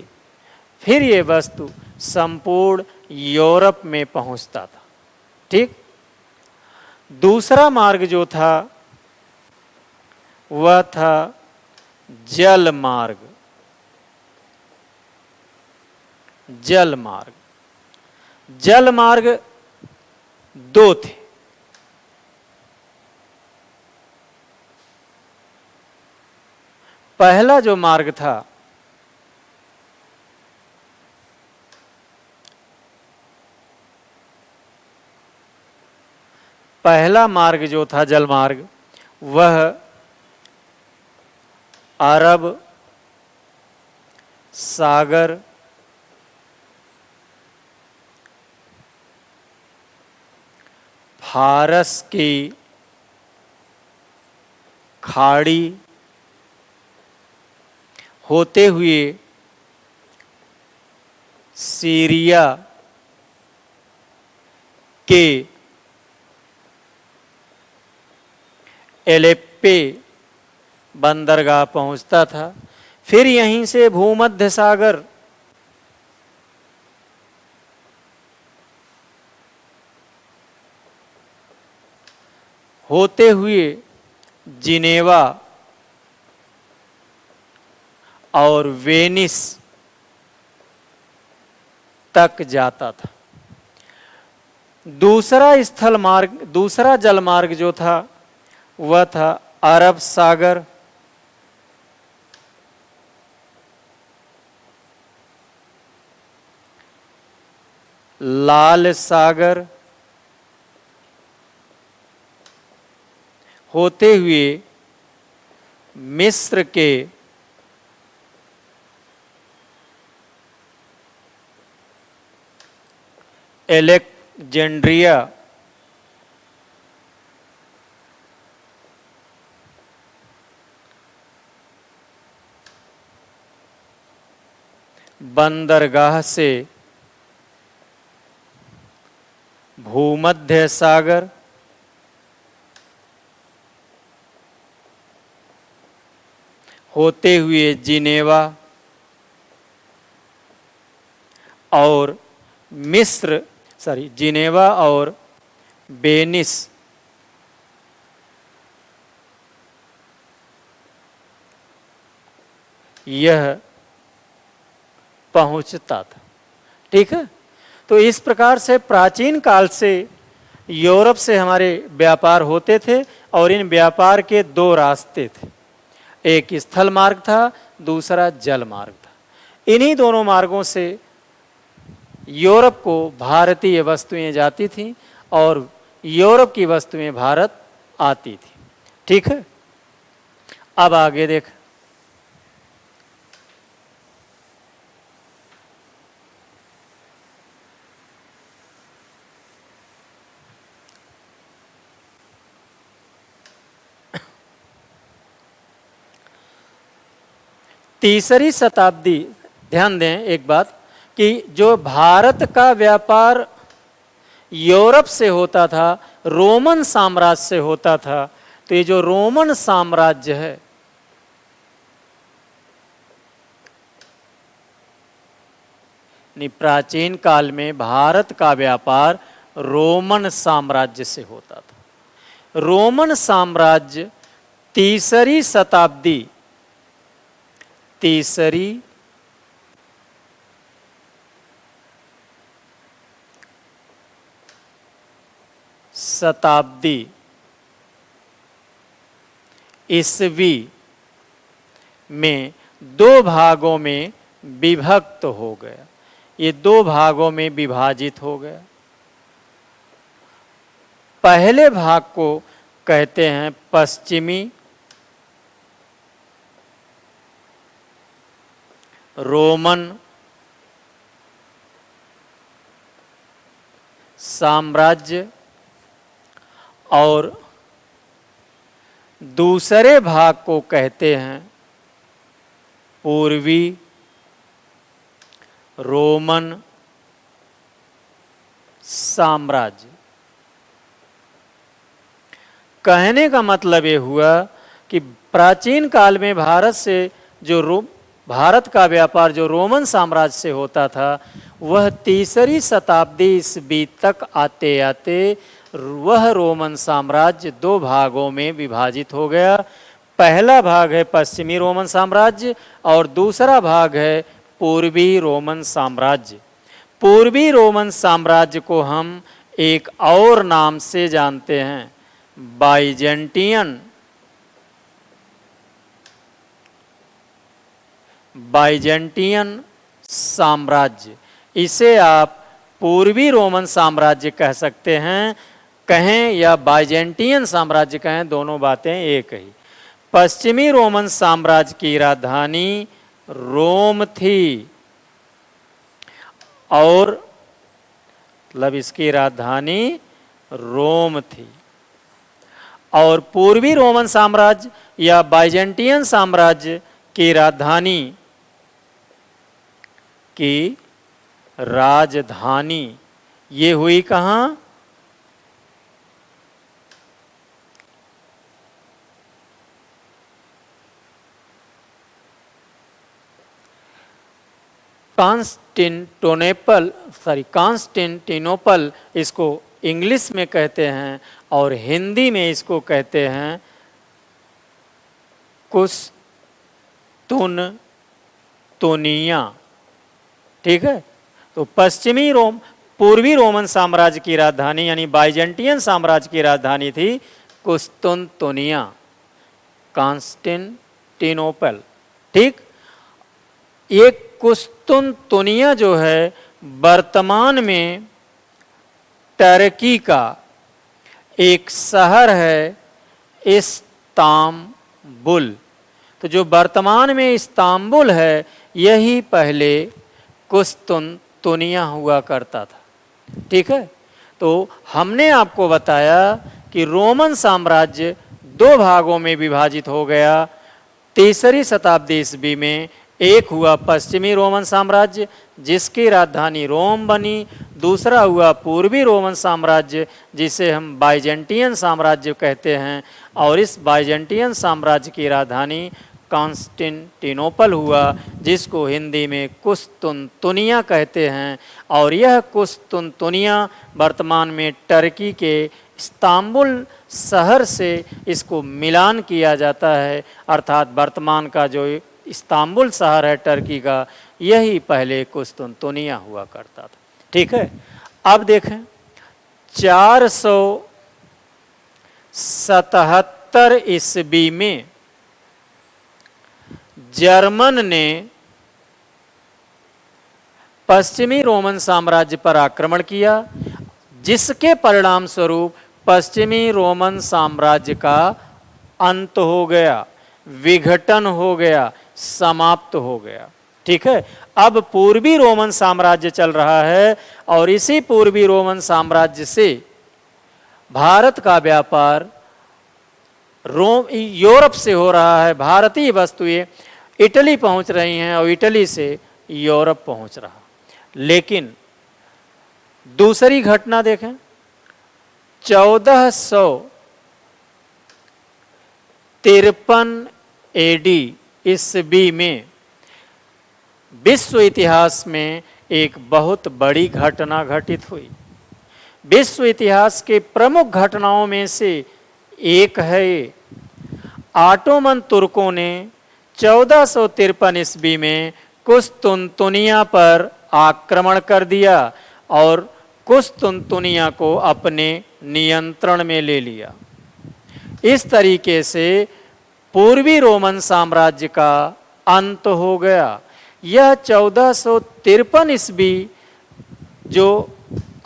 फिर ये वस्तु संपूर्ण यूरोप में पहुंचता था। ठीक। दूसरा मार्ग जो था वह था जल मार्ग। जल मार्ग, जल मार्ग दो थे। पहला जो मार्ग था पहला मार्ग जो था जल मार्ग, वह अरब सागर, फारस की खाड़ी होते हुए सीरिया के एलेप्पे बंदरगाह पहुंचता था। फिर यहीं से भूमध्य सागर होते हुए जिनेवा और वेनिस तक जाता था। दूसरा स्थल मार्ग, दूसरा जल मार्ग जो था वह था अरब सागर, लाल सागर होते हुए मिस्र के एलेक्जेंड्रिया बंदरगाह से भूमध्य सागर होते हुए जिनेवा और मिस्र, जिनेवा और वेनिस यह पहुंचता था। ठीक है, तो इस प्रकार से प्राचीन काल से यूरोप से हमारे व्यापार होते थे और इन व्यापार के दो रास्ते थे, एक स्थल मार्ग था, दूसरा जल मार्ग था। इन्हीं दोनों मार्गों से यूरोप को भारतीय वस्तुएं जाती थीं और यूरोप की वस्तुएं भारत आती थी। ठीक है, अब आगे देख। तीसरी शताब्दी, ध्यान दें एक बात कि जो भारत का व्यापार यूरोप से होता था, रोमन साम्राज्य से होता था, तो ये जो रोमन साम्राज्य है प्राचीन काल में भारत का व्यापार रोमन साम्राज्य से होता था। रोमन साम्राज्य तीसरी शताब्दी ईस्वी में दो भागों में विभक्त हो गया। ये दो भागों में विभाजित हो गया। पहले भाग को कहते हैं पश्चिमी रोमन साम्राज्य और दूसरे भाग को कहते हैं पूर्वी रोमन साम्राज्य। कहने का मतलब ये हुआ कि प्राचीन काल में भारत का व्यापार जो रोमन साम्राज्य से होता था, वह तीसरी शताब्दी ईस्वी तक आते आते वह रोमन साम्राज्य दो भागों में विभाजित हो गया। पहला भाग है पश्चिमी रोमन साम्राज्य और दूसरा भाग है पूर्वी रोमन साम्राज्य। पूर्वी रोमन साम्राज्य को हम एक और नाम से जानते हैं, बाइजेंटियन साम्राज्य। इसे आप पूर्वी रोमन साम्राज्य कह सकते हैं, कहें या बाइजेंटियन साम्राज्य कहें, दोनों बातें एक ही। पश्चिमी रोमन साम्राज्य की राजधानी रोम थी और इसकी राजधानी रोम थी। और पूर्वी रोमन साम्राज्य या बाइजेंटियन साम्राज्य की राजधानी ये हुई कहाँ? कॉन्स्टेंटिनोपल इसको इंग्लिश में कहते हैं और हिंदी में इसको कहते हैं कुस्तुनतुनिया। ठीक है, तो पूर्वी रोमन साम्राज्य की राजधानी यानी बाइजेंटियन साम्राज्य की राजधानी थी कुस्तुनतुनिया, कॉन्स्टेंटिनोपल। ठीक, ये कुस्तुनतुनिया जो है वर्तमान में टर्की का एक शहर है, इस्तांबुल। तो जो वर्तमान में इस्तांबुल है, यही पहले कुस्तुनतुनिया हुआ करता था। ठीक है, तो हमने आपको बताया कि रोमन साम्राज्य दो भागों में विभाजित हो गया। तीसरी शताब्दी ईस्वी में एक हुआ पश्चिमी रोमन साम्राज्य जिसकी राजधानी रोम बनी, दूसरा हुआ पूर्वी रोमन साम्राज्य जिसे हम बाइजेंटियन साम्राज्य कहते हैं और इस बाइजेंटियन साम्राज्य की राजधानी कॉन्स्टेंटिनोपल हुआ, जिसको हिंदी में कुस्तुनतुनिया कहते हैं। और यह कुस्तुनतुनिया वर्तमान में टर्की के इस्तांबुल शहर से इसको मिलान किया जाता है, अर्थात वर्तमान का जो इस्तांबुल शहर है टर्की का, यही पहले कुस्तुनतुनिया हुआ करता था। ठीक है, अब देखें 477 ईस्वी में जर्मन ने पश्चिमी रोमन साम्राज्य पर आक्रमण किया, जिसके परिणाम स्वरूप पश्चिमी रोमन साम्राज्य का अंत हो गया, विघटन हो गया, समाप्त हो गया। ठीक है, अब पूर्वी रोमन साम्राज्य चल रहा है और इसी पूर्वी रोमन साम्राज्य से भारत का व्यापार यूरोप से हो रहा है। भारतीय वस्तुएं इटली पहुंच रही हैं और इटली से यूरोप पहुंच रहा। लेकिन दूसरी घटना देखें, 1453 एडी ईस्वी में विश्व इतिहास में एक बहुत बड़ी घटना घटित हुई। विश्व इतिहास के प्रमुख घटनाओं में से एक है ये। ऑटोमन तुर्कों ने 1453 ईस्वी में कुस्तुनतुनिया पर आक्रमण कर दिया और कुस्तुनतुनिया को अपने नियंत्रण में ले लिया। इस तरीके से पूर्वी रोमन साम्राज्य का अंत हो गया। यह 1453 ईस्वी जो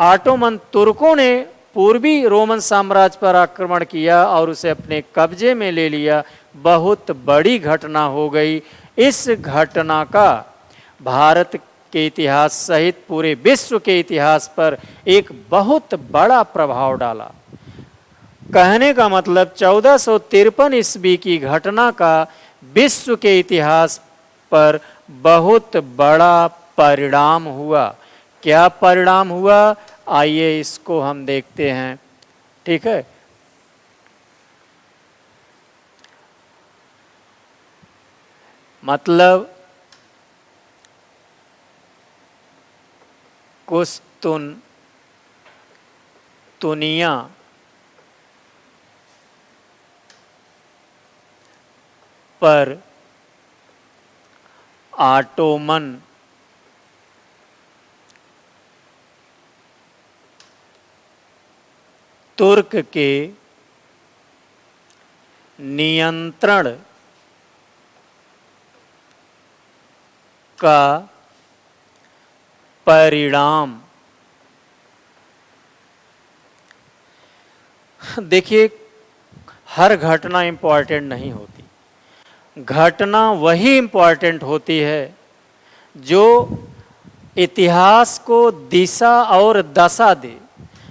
ऑटोमन तुर्कों ने पूर्वी रोमन साम्राज्य पर आक्रमण किया और उसे अपने कब्जे में ले लिया, बहुत बड़ी घटना हो गई। इस घटना का भारत के इतिहास सहित पूरे विश्व के इतिहास पर एक बहुत बड़ा प्रभाव डाला। कहने का मतलब 1453 ईस्वी की घटना का विश्व के इतिहास पर बहुत बड़ा परिणाम हुआ। क्या परिणाम हुआ, आइए इसको हम देखते हैं। ठीक है, मतलब कुस्तुनतुनिया पर ऑटोमन तुर्क के नियंत्रण का परिणाम। देखिए, हर घटना इंपॉर्टेंट नहीं होती। घटना वही इंपॉर्टेंट होती है जो इतिहास को दिशा और दशा दे,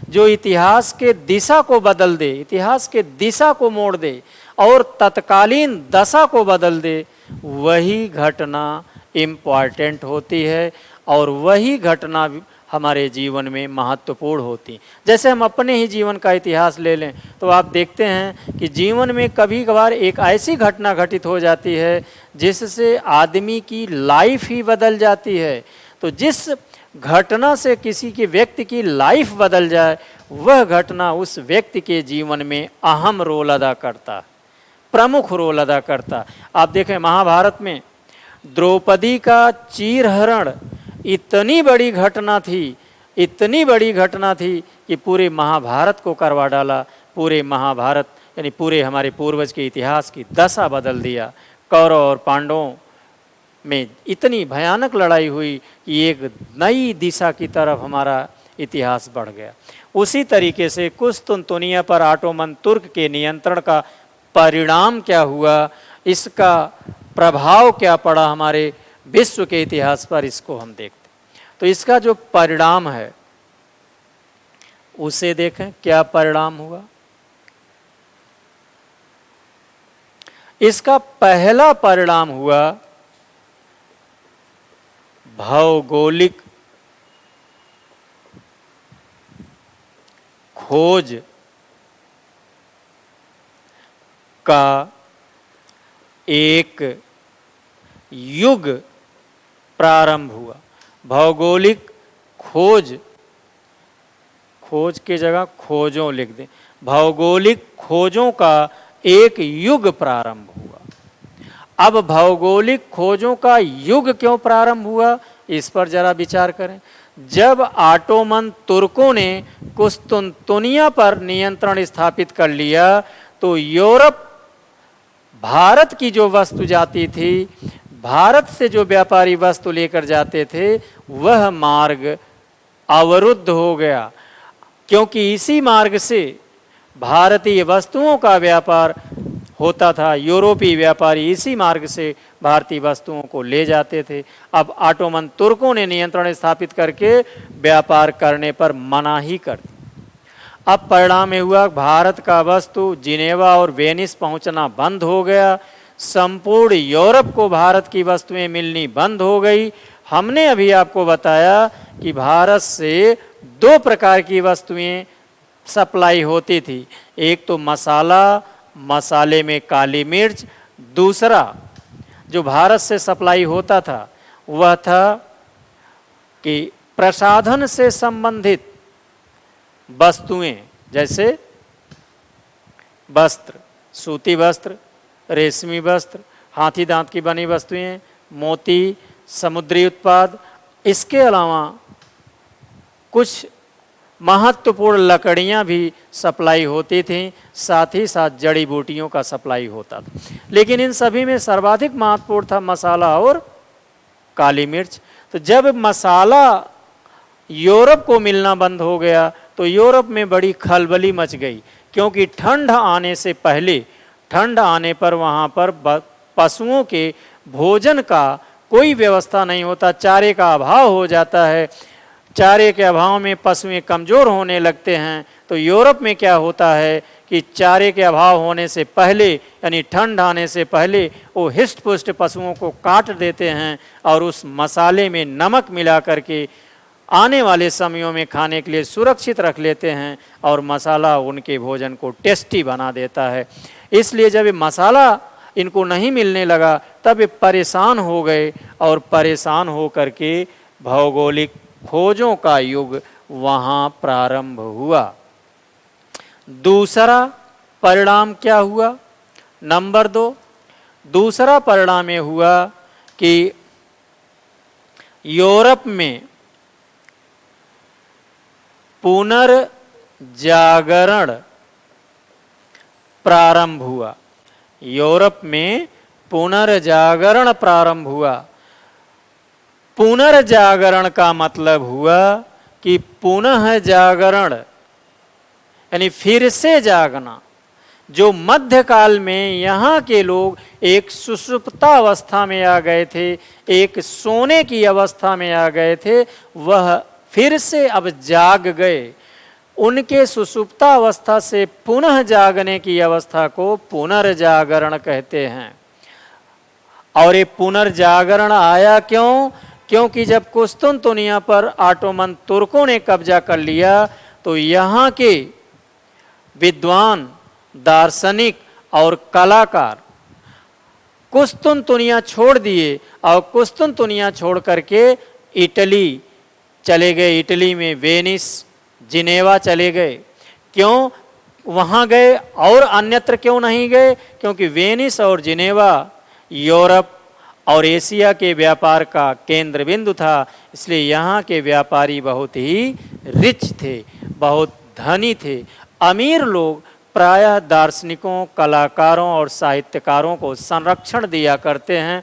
जो इतिहास के दिशा को बदल दे, इतिहास के दिशा को मोड़ दे और तत्कालीन दशा को बदल दे। वही घटना इम्पॉर्टेंट होती है और वही घटना हमारे जीवन में महत्वपूर्ण होती। जैसे हम अपने ही जीवन का इतिहास ले लें तो आप देखते हैं कि जीवन में कभी कभार एक ऐसी घटना घटित हो जाती है जिससे आदमी की लाइफ ही बदल जाती है। तो जिस घटना से किसी के व्यक्ति की लाइफ बदल जाए, वह घटना उस व्यक्ति के जीवन में अहम रोल अदा करता, प्रमुख रोल अदा करता। आप देखें महाभारत में द्रौपदी का चीरहरण इतनी बड़ी घटना थी, इतनी बड़ी घटना थी कि पूरे महाभारत को करवा डाला। पूरे महाभारत यानी पूरे हमारे पूर्वज के इतिहास की दशा बदल दिया। कौरव और पांडवों में इतनी भयानक लड़ाई हुई कि एक नई दिशा की तरफ हमारा इतिहास बढ़ गया। उसी तरीके से कुस्तुनतुनिया पर ऑटोमन तुर्क के नियंत्रण का परिणाम क्या हुआ, इसका प्रभाव क्या पड़ा हमारे विश्व के इतिहास पर, इसको हम देखते। तो इसका जो परिणाम है उसे देखें, क्या परिणाम हुआ। इसका पहला परिणाम हुआ भौगोलिक खोज का एक युग प्रारंभ हुआ। भौगोलिक खोज, खोज की जगह खोजों लिख दें, भौगोलिक खोजों का एक युग प्रारंभ हुआ। अब भौगोलिक खोजों का युग क्यों प्रारंभ हुआ, इस पर जरा विचार करें। जब ऑटोमन तुर्कों ने कुस्तुनतुनिया पर नियंत्रण स्थापित कर लिया तो यूरोप, भारत की जो वस्तु जाती थी, भारत से जो व्यापारी वस्तु लेकर जाते थे, वह मार्ग अवरुद्ध हो गया, क्योंकि इसी मार्ग से भारतीय वस्तुओं का व्यापार होता था। यूरोपीय व्यापारी इसी मार्ग से भारतीय वस्तुओं को ले जाते थे। अब ऑटोमन तुर्कों ने नियंत्रण स्थापित करके व्यापार करने पर मनाही कर दी। अब परिणाम में हुआ, भारत का वस्तु जिनेवा और वेनिस पहुंचना बंद हो गया। संपूर्ण यूरोप को भारत की वस्तुएं मिलनी बंद हो गई। हमने अभी आपको बताया कि भारत से दो प्रकार की वस्तुएं सप्लाई होती थी, एक तो मसाला, मसाले में काली मिर्च, दूसरा जो भारत से सप्लाई होता था वह था कि प्रसाधन से संबंधित वस्तुएं, जैसे वस्त्र, सूती वस्त्र, रेशमी वस्त्र, हाथी दांत की बनी वस्तुएं, मोती, समुद्री उत्पाद। इसके अलावा कुछ महत्वपूर्ण लकड़ियां भी सप्लाई होती थीं, साथ ही साथ जड़ी बूटियों का सप्लाई होता था। लेकिन इन सभी में सर्वाधिक महत्वपूर्ण था मसाला और काली मिर्च। तो जब मसाला यूरोप को मिलना बंद हो गया तो यूरोप में बड़ी खलबली मच गई, क्योंकि ठंड आने से पहले, ठंड आने पर वहाँ पर पशुओं के भोजन का कोई व्यवस्था नहीं होता, चारे का अभाव हो जाता है। चारे के अभाव में पशुएं कमज़ोर होने लगते हैं। तो यूरोप में क्या होता है कि चारे के अभाव होने से पहले, यानी ठंड आने से पहले, वो हिष्ट पुष्ट पशुओं को काट देते हैं और उस मसाले में नमक मिला करके आने वाले समयों में खाने के लिए सुरक्षित रख लेते हैं, और मसाला उनके भोजन को टेस्टी बना देता है। इसलिए जब ये मसाला इनको नहीं मिलने लगा तब ये परेशान हो गए, और परेशान हो करके भौगोलिक खोजों का युग वहाँ प्रारंभ हुआ। दूसरा परिणाम क्या हुआ, नंबर 2, दूसरा परिणाम ये हुआ कि यूरोप में पुनर्जागरण प्रारंभ हुआ। यूरोप में पुनर्जागरण प्रारंभ हुआ। पुनर्जागरण का मतलब हुआ कि पुनः जागरण, यानी फिर से जागना। जो मध्यकाल में यहाँ के लोग एक सुषुप्तावस्था में आ गए थे, एक सोने की अवस्था में आ गए थे, वह फिर से अब जाग गए। उनके सुषुप्तावस्था से पुनः जागने की अवस्था को पुनर्जागरण कहते हैं। और ये पुनर्जागरण आया क्यों? क्योंकि जब कुस्तुनतुनिया पर ऑटोमन तुर्कों ने कब्जा कर लिया तो यहाँ के विद्वान, दार्शनिक और कलाकार कुस्तुनतुनिया छोड़ दिए, और कुस्तुनतुनिया छोड़ करके इटली चले गए। इटली में वेनिस, जिनेवा चले गए। क्यों वहाँ गए और अन्यत्र क्यों नहीं गए? क्योंकि वेनिस और जिनेवा यूरोप और एशिया के व्यापार का केंद्र बिंदु था, इसलिए यहाँ के व्यापारी बहुत ही रिच थे, बहुत धनी थे। अमीर लोग प्रायः दार्शनिकों, कलाकारों और साहित्यकारों को संरक्षण दिया करते हैं।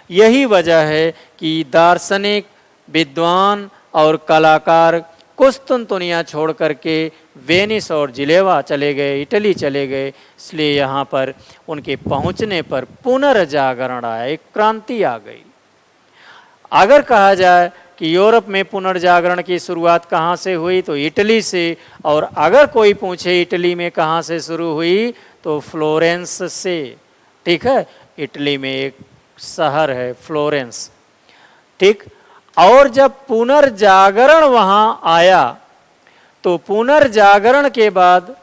यही वजह है कि दार्शनिक, विद्वान और कलाकार कुस्तुनतुनिया छोड़ करके वेनिस और जिनेवा चले गए, इटली चले गए। इसलिए यहाँ पर उनके पहुँचने पर पुनर्जागरण आया, एक क्रांति आ गई। अगर कहा जाए कि यूरोप में पुनर्जागरण की शुरुआत कहाँ से हुई तो इटली से, और अगर कोई पूछे इटली में कहाँ से शुरू हुई तो फ्लोरेंस से। ठीक है, इटली में एक शहर है फ्लोरेंस। ठीक, और जब पुनर्जागरण वहाँ आया तो पुनर्जागरण के बाद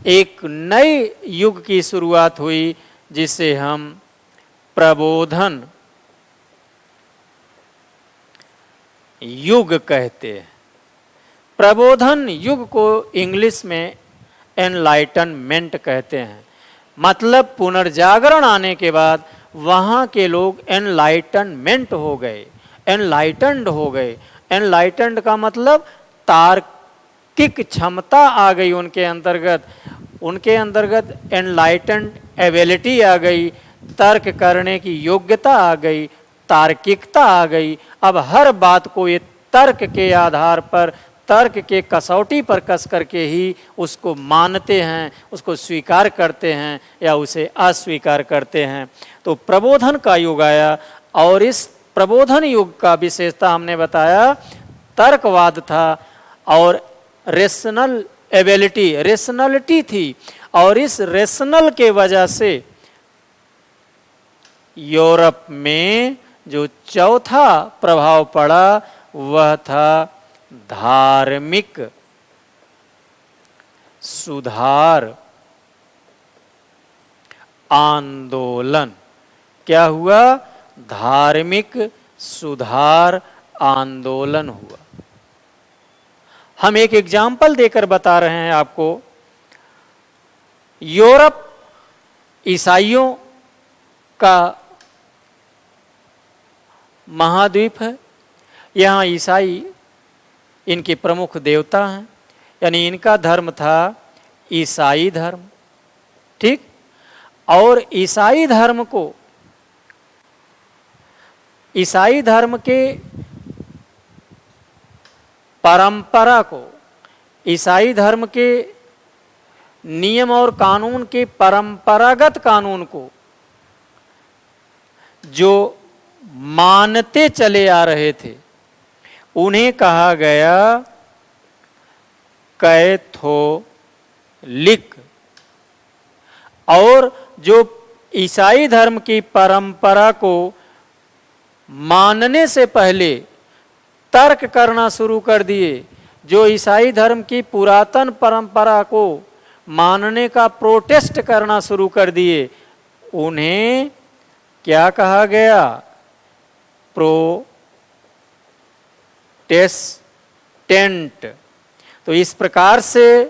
एक नए युग की शुरुआत हुई, जिसे हम प्रबोधन युग कहते हैं। प्रबोधन युग को इंग्लिश में एनलाइटनमेंट कहते हैं। मतलब पुनर्जागरण आने के बाद वहाँ के लोग एनलाइटनमेंट हो गए, एनलाइटन्ड हो गए। एनलाइटन्ड का मतलब तार्किक क्षमता आ गई उनके अंतर्गत एनलाइटन्ड एबिलिटी आ गई, तर्क करने की योग्यता आ गई, तार्किकता आ गई। अब हर बात को ये तर्क के आधार पर, तर्क के कसौटी पर कस करके ही उसको मानते हैं, उसको स्वीकार करते हैं या उसे अस्वीकार करते हैं। तो प्रबोधन का युग आया और इस प्रबोधन युग का विशेषता हमने बताया तर्कवाद था और रेशनल एबिलिटी, रेशनलिटी थी। और इस रेशनल के वजह से यूरोप में जो चौथा प्रभाव पड़ा वह था धार्मिक सुधार आंदोलन। क्या हुआ? धार्मिक सुधार आंदोलन हुआ। हम एक एग्जाम्पल देकर बता रहे हैं आपको। यूरोप ईसाइयों का महाद्वीप है। यहाँ ईसाई इनके प्रमुख देवता हैं, यानी इनका धर्म था ईसाई धर्म। ठीक। और ईसाई धर्म को, ईसाई धर्म के परंपरा को, ईसाई धर्म के नियम और कानून के परंपरागत कानून को जो मानते चले आ रहे थे उन्हें कहा गया कैथोलिक। और जो ईसाई धर्म की परंपरा को मानने से पहले तर्क करना शुरू कर दिए, जो ईसाई धर्म की पुरातन परंपरा को मानने का प्रोटेस्ट करना शुरू कर दिए, उन्हें क्या कहा गया? प्रोटेस्टेंट। तो इस प्रकार से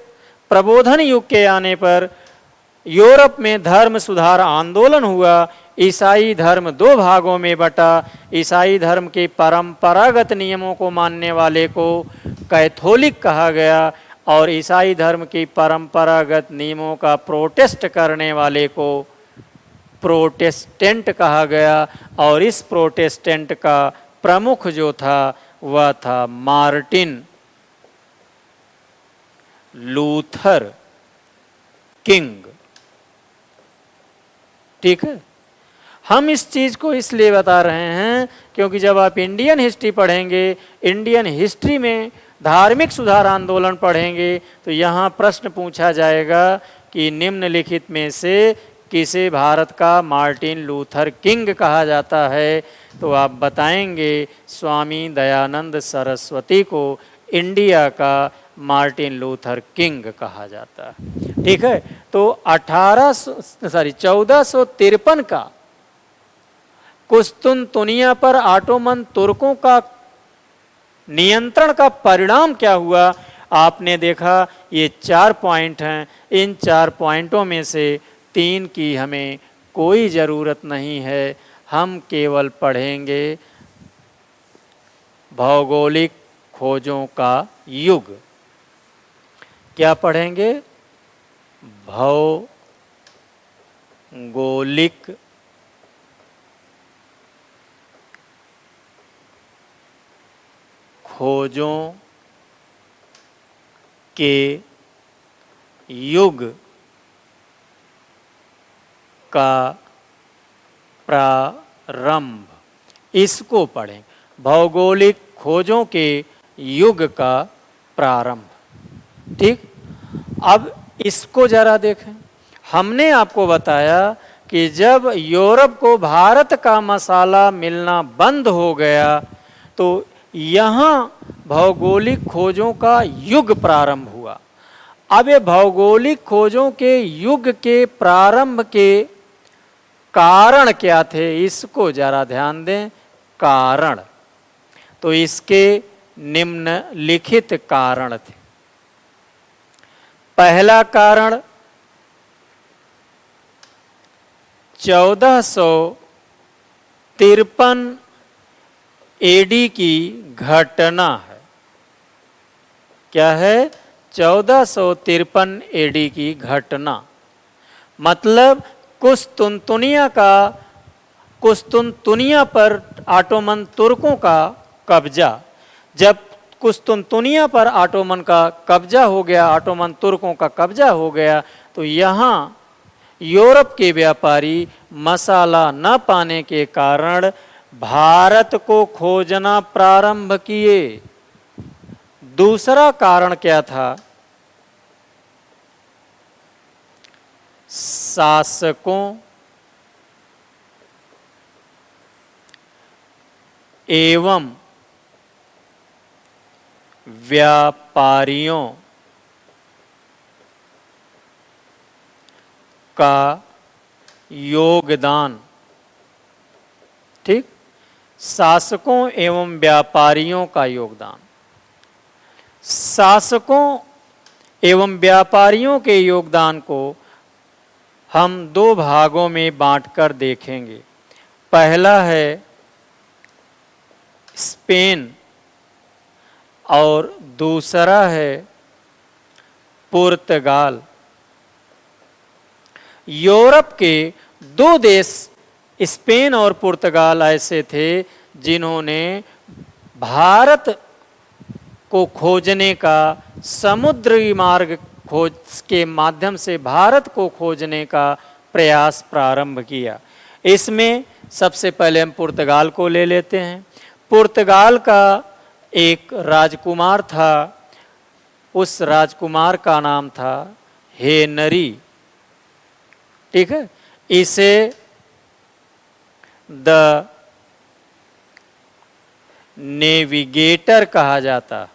प्रबोधन युग के आने पर यूरोप में धर्म सुधार आंदोलन हुआ। ईसाई धर्म दो भागों में बटा। ईसाई धर्म के परंपरागत नियमों को मानने वाले को कैथोलिक कहा गया और ईसाई धर्म की परंपरागत नियमों का प्रोटेस्ट करने वाले को प्रोटेस्टेंट कहा गया। और इस प्रोटेस्टेंट का प्रमुख जो था वह था मार्टिन लूथर किंग। ठीक है। हम इस चीज को इसलिए बता रहे हैं क्योंकि जब आप इंडियन हिस्ट्री पढ़ेंगे, इंडियन हिस्ट्री में धार्मिक सुधार आंदोलन पढ़ेंगे, तो यहाँ प्रश्न पूछा जाएगा कि निम्नलिखित में से किसे भारत का मार्टिन लूथर किंग कहा जाता है? तो आप बताएंगे स्वामी दयानंद सरस्वती को इंडिया का मार्टिन लूथर किंग कहा जाता है। ठीक है। तो 1453 का कुस्तुनतुनिया पर ऑटोमन तुर्कों का नियंत्रण का परिणाम क्या हुआ? आपने देखा ये 4 पॉइंट हैं। इन 4 पॉइंटों में से 3 की हमें कोई ज़रूरत नहीं है। हम केवल पढ़ेंगे भौगोलिक खोजों का युग। क्या पढ़ेंगे? भौगोलिक खोजों के युग का प्रारंभ, इसको पढ़ें। भौगोलिक खोजों के युग का प्रारंभ। ठीक। अब इसको जरा देखें। हमने आपको बताया कि जब यूरोप को भारत का मसाला मिलना बंद हो गया तो यहाँ भौगोलिक खोजों का युग प्रारंभ हुआ। अब ये भौगोलिक खोजों के युग के प्रारंभ के कारण क्या थे, इसको जरा ध्यान दें। कारण, तो इसके निम्नलिखित कारण थे। पहला कारण 1453 एडी की घटना है। क्या है? 1453 एडी की घटना। मतलब कुस्तुनतुनिया पर ऑटोमन तुर्कों का कब्जा। जब कुस्तुनतुनिया पर ऑटोमन का कब्जा हो गया, ऑटोमन तुर्कों का कब्जा हो गया, तो यहाँ यूरोप के व्यापारी मसाला न पाने के कारण भारत को खोजना प्रारंभ किए। दूसरा कारण क्या था? शासकों एवं व्यापारियों का योगदान। ठीक, शासकों एवं व्यापारियों का योगदान। शासकों एवं व्यापारियों के योगदान को हम दो भागों में बांटकर देखेंगे। पहला है स्पेन और दूसरा है पुर्तगाल। यूरोप के दो देश स्पेन और पुर्तगाल ऐसे थे जिन्होंने भारत को खोजने का, समुद्री मार्ग खोज के माध्यम से भारत को खोजने का प्रयास प्रारंभ किया। इसमें सबसे पहले हम पुर्तगाल को ले लेते हैं। पुर्तगाल का एक राजकुमार था, उस राजकुमार का नाम था हेनरी। ठीक है, इसे द नेविगेटर कहा जाता।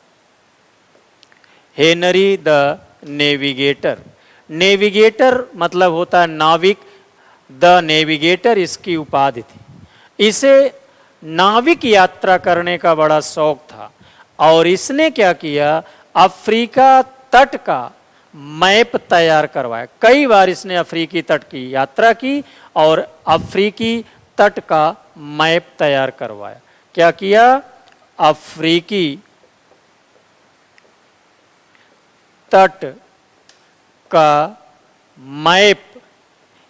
Henry the navigator. नेविगेटर मतलब होता है नाविक। द नेविगेटर इसकी उपाधि थी। इसे नाविक यात्रा करने का बड़ा शौक था और इसने क्या किया, अफ्रीका तट का मैप तैयार करवाया। कई बार इसने अफ्रीकी तट की यात्रा की और अफ्रीकी तट का मैप तैयार करवाया। क्या किया? अफ्रीकी तट का मैप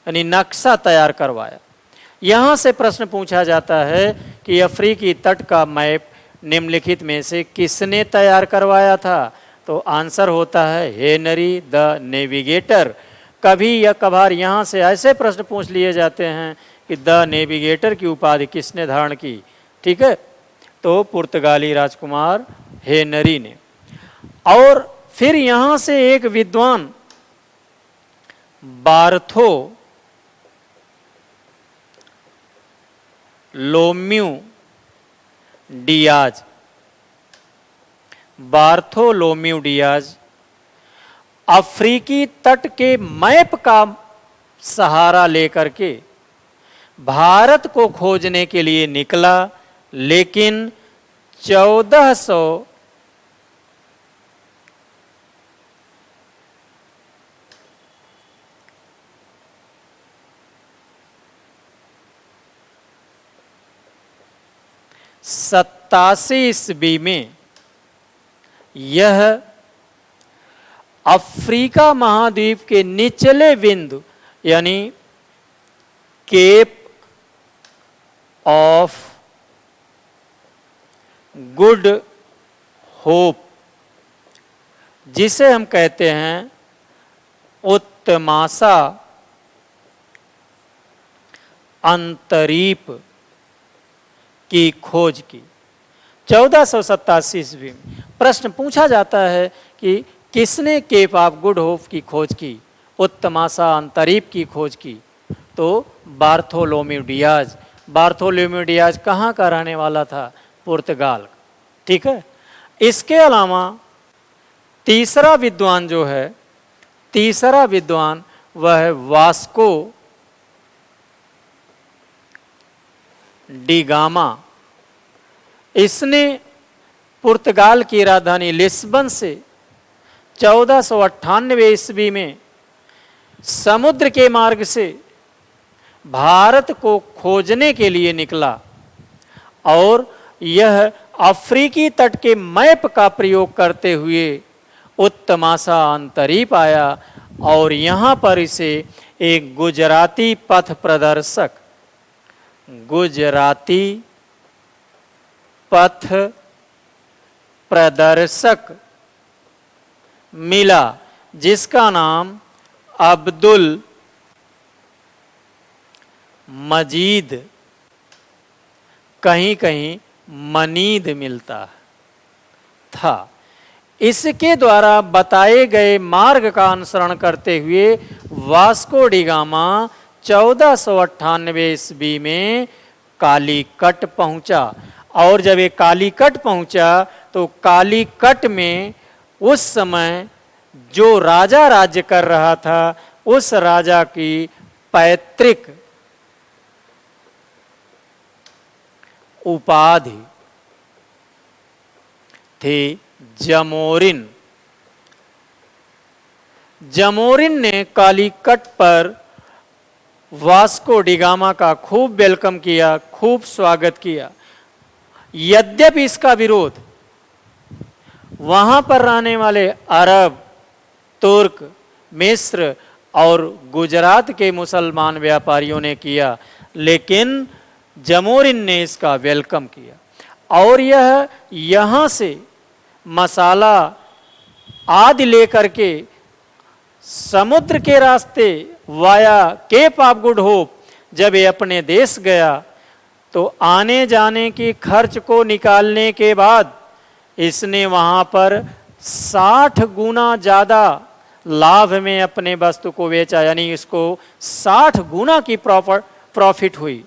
यानी नक्शा तैयार करवाया। यहां से प्रश्न पूछा जाता है कि अफ्रीकी तट का मैप निम्नलिखित में से किसने तैयार करवाया था? तो आंसर होता है हेनरी द नेविगेटर। कभी या कभार यहां से ऐसे प्रश्न पूछ लिए जाते हैं कि द नेविगेटर की उपाधि किसने धारण की? ठीक है, तो पुर्तगाली राजकुमार हेनरी ने। और फिर यहां से एक विद्वान बार्थो लोम्यू डियाज, बार्थोलोम्यू डियाज अफ्रीकी तट के मैप का सहारा लेकर के भारत को खोजने के लिए निकला, लेकिन 1400 87 ईस्वी में यह अफ्रीका महाद्वीप के निचले बिंदु यानी केप ऑफ गुड होप, जिसे हम कहते हैं उत्तमासा अंतरीप की खोज की। 1487 ईस्वी में प्रश्न पूछा जाता है कि किसने केप ऑफ गुड होप की खोज की, उत्तमासा अंतरीप की खोज की? तो बार्थोलोम्यू डियाज। बार्थोलोम्यू डियाज कहाँ का रहने वाला था? पुर्तगाल। ठीक है, इसके अलावा तीसरा विद्वान जो है, तीसरा विद्वान वह है वास्को डी गामा, इसने पुर्तगाल की राजधानी लिस्बन से 1498 ईस्वी में समुद्र के मार्ग से भारत को खोजने के लिए निकला और यह अफ्रीकी तट के मैप का प्रयोग करते हुए उत्तमासा अंतरीप आया और यहाँ पर इसे एक गुजराती पथ प्रदर्शक, गुजराती पथ प्रदर्शक मिला, जिसका नाम अब्दुल मजीद, कहीं कहीं मनीद मिलता था। इसके द्वारा बताए गए मार्ग का अनुसरण करते हुए वास्को डी गामा 1498 ईस्वी में कालीकट पहुंचा और जब ये कालीकट पहुंचा तो कालीकट में उस समय जो राजा राज्य कर रहा था उस राजा की पैतृक उपाधि थी जमोरिन। जमोरिन ने कालीकट पर वास्को डी गामा का खूब वेलकम किया, खूब स्वागत किया। यद्यपि इसका विरोध वहां पर रहने वाले अरब, तुर्क, मिस्र और गुजरात के मुसलमान व्यापारियों ने किया, लेकिन जमोरिन ने इसका वेलकम किया और यह यहाँ से मसाला आदि लेकर के समुद्र के रास्ते via Cape of Good Hope जब ये अपने देश गया तो आने जाने की खर्च को निकालने के बाद इसने वहाँ पर 60 गुना ज़्यादा लाभ में अपने वस्तु को बेचा, यानी इसको 60 गुना की प्रॉफिट हुई।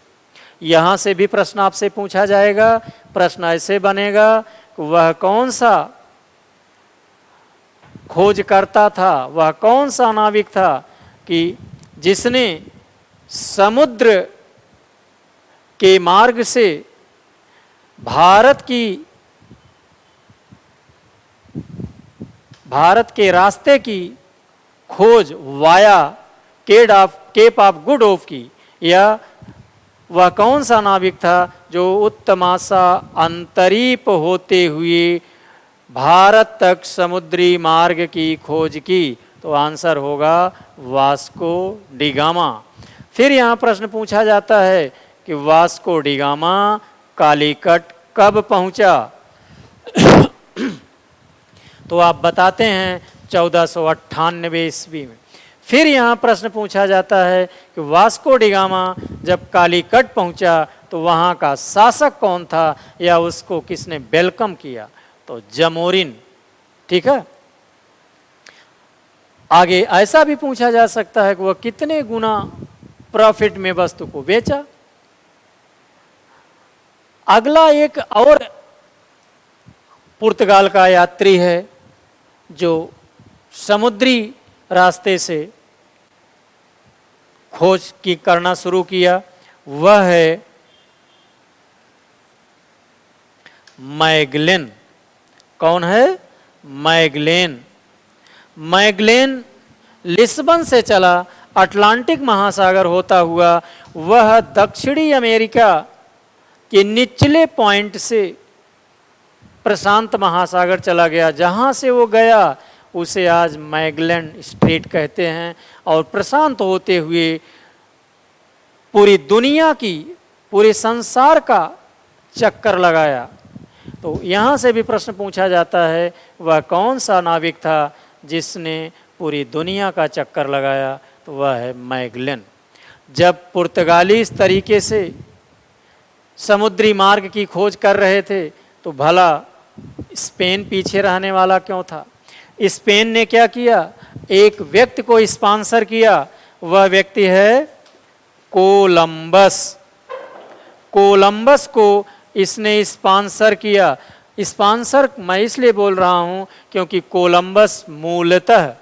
यहाँ से भी प्रश्न आपसे पूछा जाएगा। प्रश्न ऐसे बनेगा, वह कौन सा खोज करता था, वह कौन सा नाविक था कि जिसने समुद्र के मार्ग से भारत के रास्ते की खोज via Cape of Good Hope की, या वह कौन सा नाविक था जो उत्तमासा अंतरीप होते हुए भारत तक समुद्री मार्ग की खोज की। तो आंसर होगा वास्को डी गामा। फिर यहाँ प्रश्न पूछा जाता है कि वास्को डी गामा कालीकट कब पहुंचा? तो आप बताते हैं 1498 ईस्वी में। फिर यहाँ प्रश्न पूछा जाता है कि वास्को डी गामा जब कालीकट पहुंचा तो वहाँ का शासक कौन था या उसको किसने वेलकम किया? तो जमोरिन। ठीक है। आगे ऐसा भी पूछा जा सकता है कि वह कितने गुना प्रॉफिट में वस्तु को बेचा। अगला एक और पुर्तगाल का यात्री है जो समुद्री रास्ते से खोज की करना शुरू किया, वह है मैगलेन। कौन है? मैगलेन। मैगलेन लिस्बन से चला, अटलांटिक महासागर होता हुआ वह दक्षिणी अमेरिका के निचले पॉइंट से प्रशांत महासागर चला गया। जहाँ से वो गया उसे आज मैगलेन स्ट्रेट कहते हैं और प्रशांत होते हुए पूरी दुनिया की, पूरे संसार का चक्कर लगाया। तो यहाँ से भी प्रश्न पूछा जाता है वह कौन सा नाविक था जिसने पूरी दुनिया का चक्कर लगाया? तो वह है मैगलेन। जब पुर्तगाली इस तरीके से समुद्री मार्ग की खोज कर रहे थे तो भला स्पेन पीछे रहने वाला क्यों था? स्पेन ने क्या किया? एक व्यक्ति को स्पॉन्सर किया। वह व्यक्ति है कोलंबस। कोलंबस को इसने स्पॉन्सर किया। स्पॉन्सर मैं इसलिए बोल रहा हूं क्योंकि कोलंबस मूलतः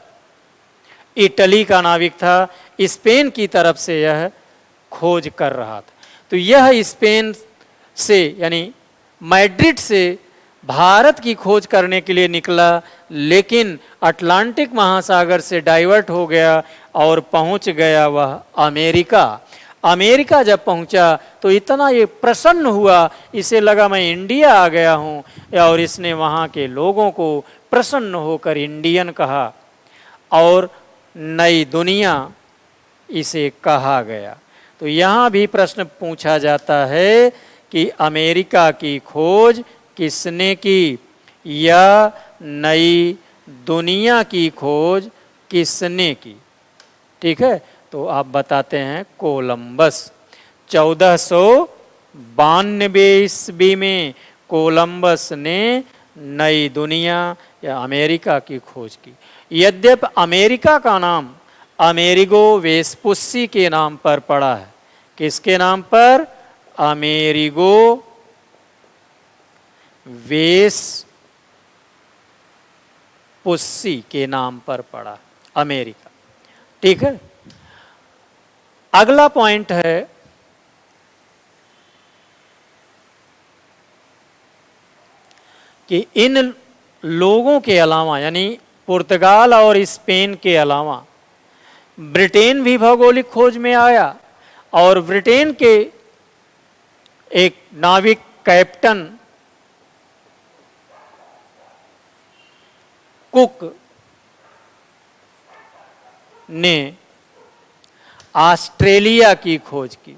इटली का नाविक था, स्पेन की तरफ से यह खोज कर रहा था। तो तो यह स्पेन से यानी मैड्रिड से भारत की खोज करने के लिए निकला, लेकिन अटलांटिक महासागर से डाइवर्ट हो गया और पहुंच गया वह अमेरिका। अमेरिका जब पहुंचा तो इतना ये प्रसन्न हुआ, इसे लगा मैं इंडिया आ गया हूं, और इसने वहां के लोगों को प्रसन्न होकर इंडियन कहा और नई दुनिया इसे कहा गया। तो यहाँ भी प्रश्न पूछा जाता है कि अमेरिका की खोज किसने की या नई दुनिया की खोज किसने की? ठीक है, तो आप बताते हैं कोलंबस। 1492 ईस्वी में कोलंबस ने नई दुनिया या अमेरिका की खोज की। यद्यपि अमेरिका का नाम अमेरिगो वेस्पुस्सी के नाम पर पड़ा है। किसके नाम पर? अमेरिगो वेस्पुस्सी के नाम पर पड़ा अमेरिका। ठीक है, अगला पॉइंट है कि इन लोगों के अलावा यानी पुर्तगाल और स्पेन के अलावा ब्रिटेन भी भौगोलिक खोज में आया, और ब्रिटेन के एक नाविक कैप्टन कुक ने ऑस्ट्रेलिया की खोज की।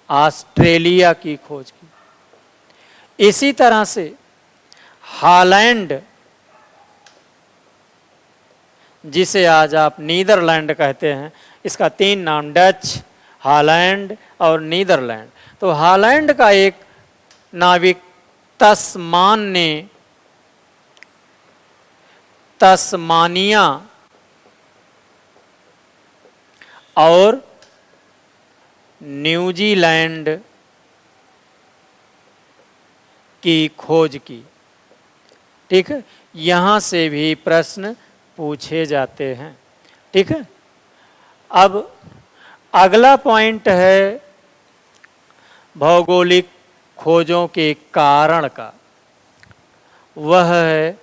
ऑस्ट्रेलिया की खोज की। इसी तरह से हॉलैंड, जिसे आज आप नीदरलैंड कहते हैं, इसका 3 नाम डच, हॉलैंड और नीदरलैंड। तो हॉलैंड का एक नाविक तस्मान ने तस्मानिया और न्यूजीलैंड की खोज की। ठीक है, यहां से भी प्रश्न पूछे जाते हैं। ठीक है, अब अगला पॉइंट है भौगोलिक खोजों के कारण का। वह है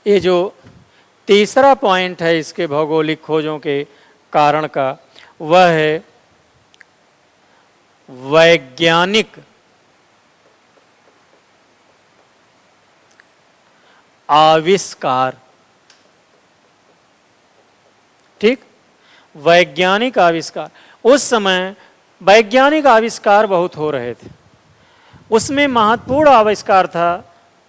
ये जो तीसरा पॉइंट है इसके भौगोलिक खोजों के कारण का, वह है वैज्ञानिक आविष्कार। ठीक, वैज्ञानिक आविष्कार। उस समय वैज्ञानिक आविष्कार बहुत हो रहे थे। उसमें महत्वपूर्ण आविष्कार था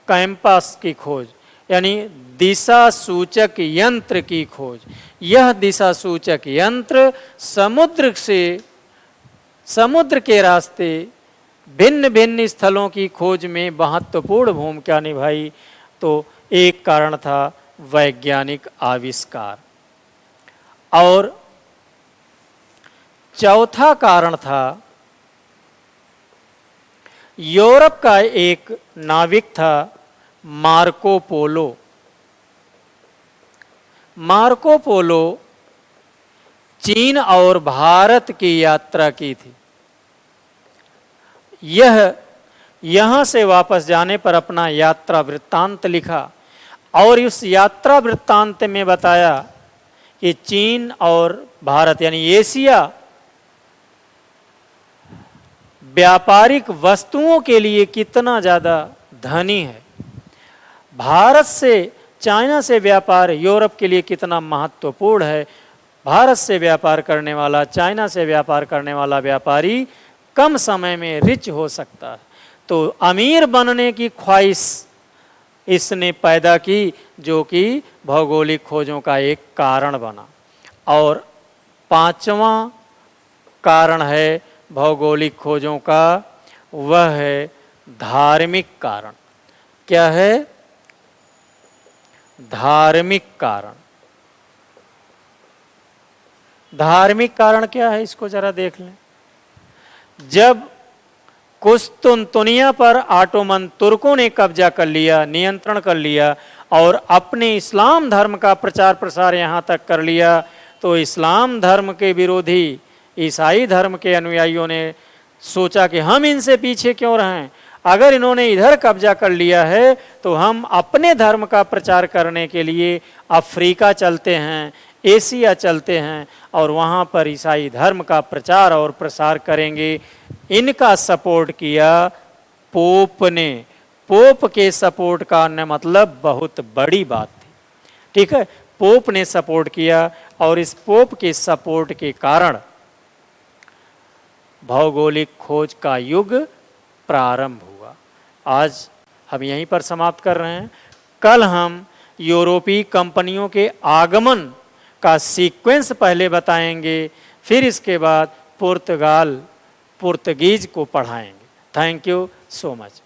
कैंपस की खोज, यानी दिशा सूचक यंत्र की खोज। यह दिशा सूचक यंत्र समुद्र के रास्ते भिन्न भिन्न स्थलों की खोज में महत्वपूर्ण भूमिका निभाई। तो एक कारण था वैज्ञानिक आविष्कार, और चौथा कारण था यूरोप का एक नाविक था मार्को पोलो। मार्को पोलो चीन और भारत की यात्रा की थी। यह यहां से वापस जाने पर अपना यात्रा वृत्तांत लिखा, और उस यात्रा वृत्तांत में बताया कि चीन और भारत यानी एशिया व्यापारिक वस्तुओं के लिए कितना ज़्यादा धनी है। भारत से चाइना से व्यापार यूरोप के लिए कितना महत्वपूर्ण है। भारत से व्यापार करने वाला, चाइना से व्यापार करने वाला व्यापारी कम समय में रिच हो सकता है। तो अमीर बनने की ख्वाहिश इसने पैदा की, जो कि भौगोलिक खोजों का एक कारण बना। और पांचवा कारण है भौगोलिक खोजों का, वह है धार्मिक कारण। क्या है? धार्मिक कारण। धार्मिक कारण क्या है, इसको जरा देख लें। जब कुस्तुनतुनिया पर ऑटोमन तुर्कों ने कब्जा कर लिया, नियंत्रण कर लिया और अपने इस्लाम धर्म का प्रचार प्रसार यहाँ तक कर लिया, तो इस्लाम धर्म के विरोधी ईसाई धर्म के अनुयायियों ने सोचा कि हम इनसे पीछे क्यों रहें, अगर इन्होंने इधर कब्जा कर लिया है तो हम अपने धर्म का प्रचार करने के लिए अफ्रीका चलते हैं, एशिया चलते हैं और वहाँ पर ईसाई धर्म का प्रचार और प्रसार करेंगे। इनका सपोर्ट किया पोप ने। पोप के सपोर्ट का मतलब बहुत बड़ी बात थी, ठीक है। पोप ने सपोर्ट किया और इस पोप के सपोर्ट के कारण भौगोलिक खोज का युग प्रारंभ हुआ। आज हम यहीं पर समाप्त कर रहे हैं। कल हम यूरोपीय कंपनियों के आगमन का सीक्वेंस पहले बताएंगे, फिर इसके बाद पुर्तगाल पुर्तगीज को पढ़ाएंगे। Thank you so much.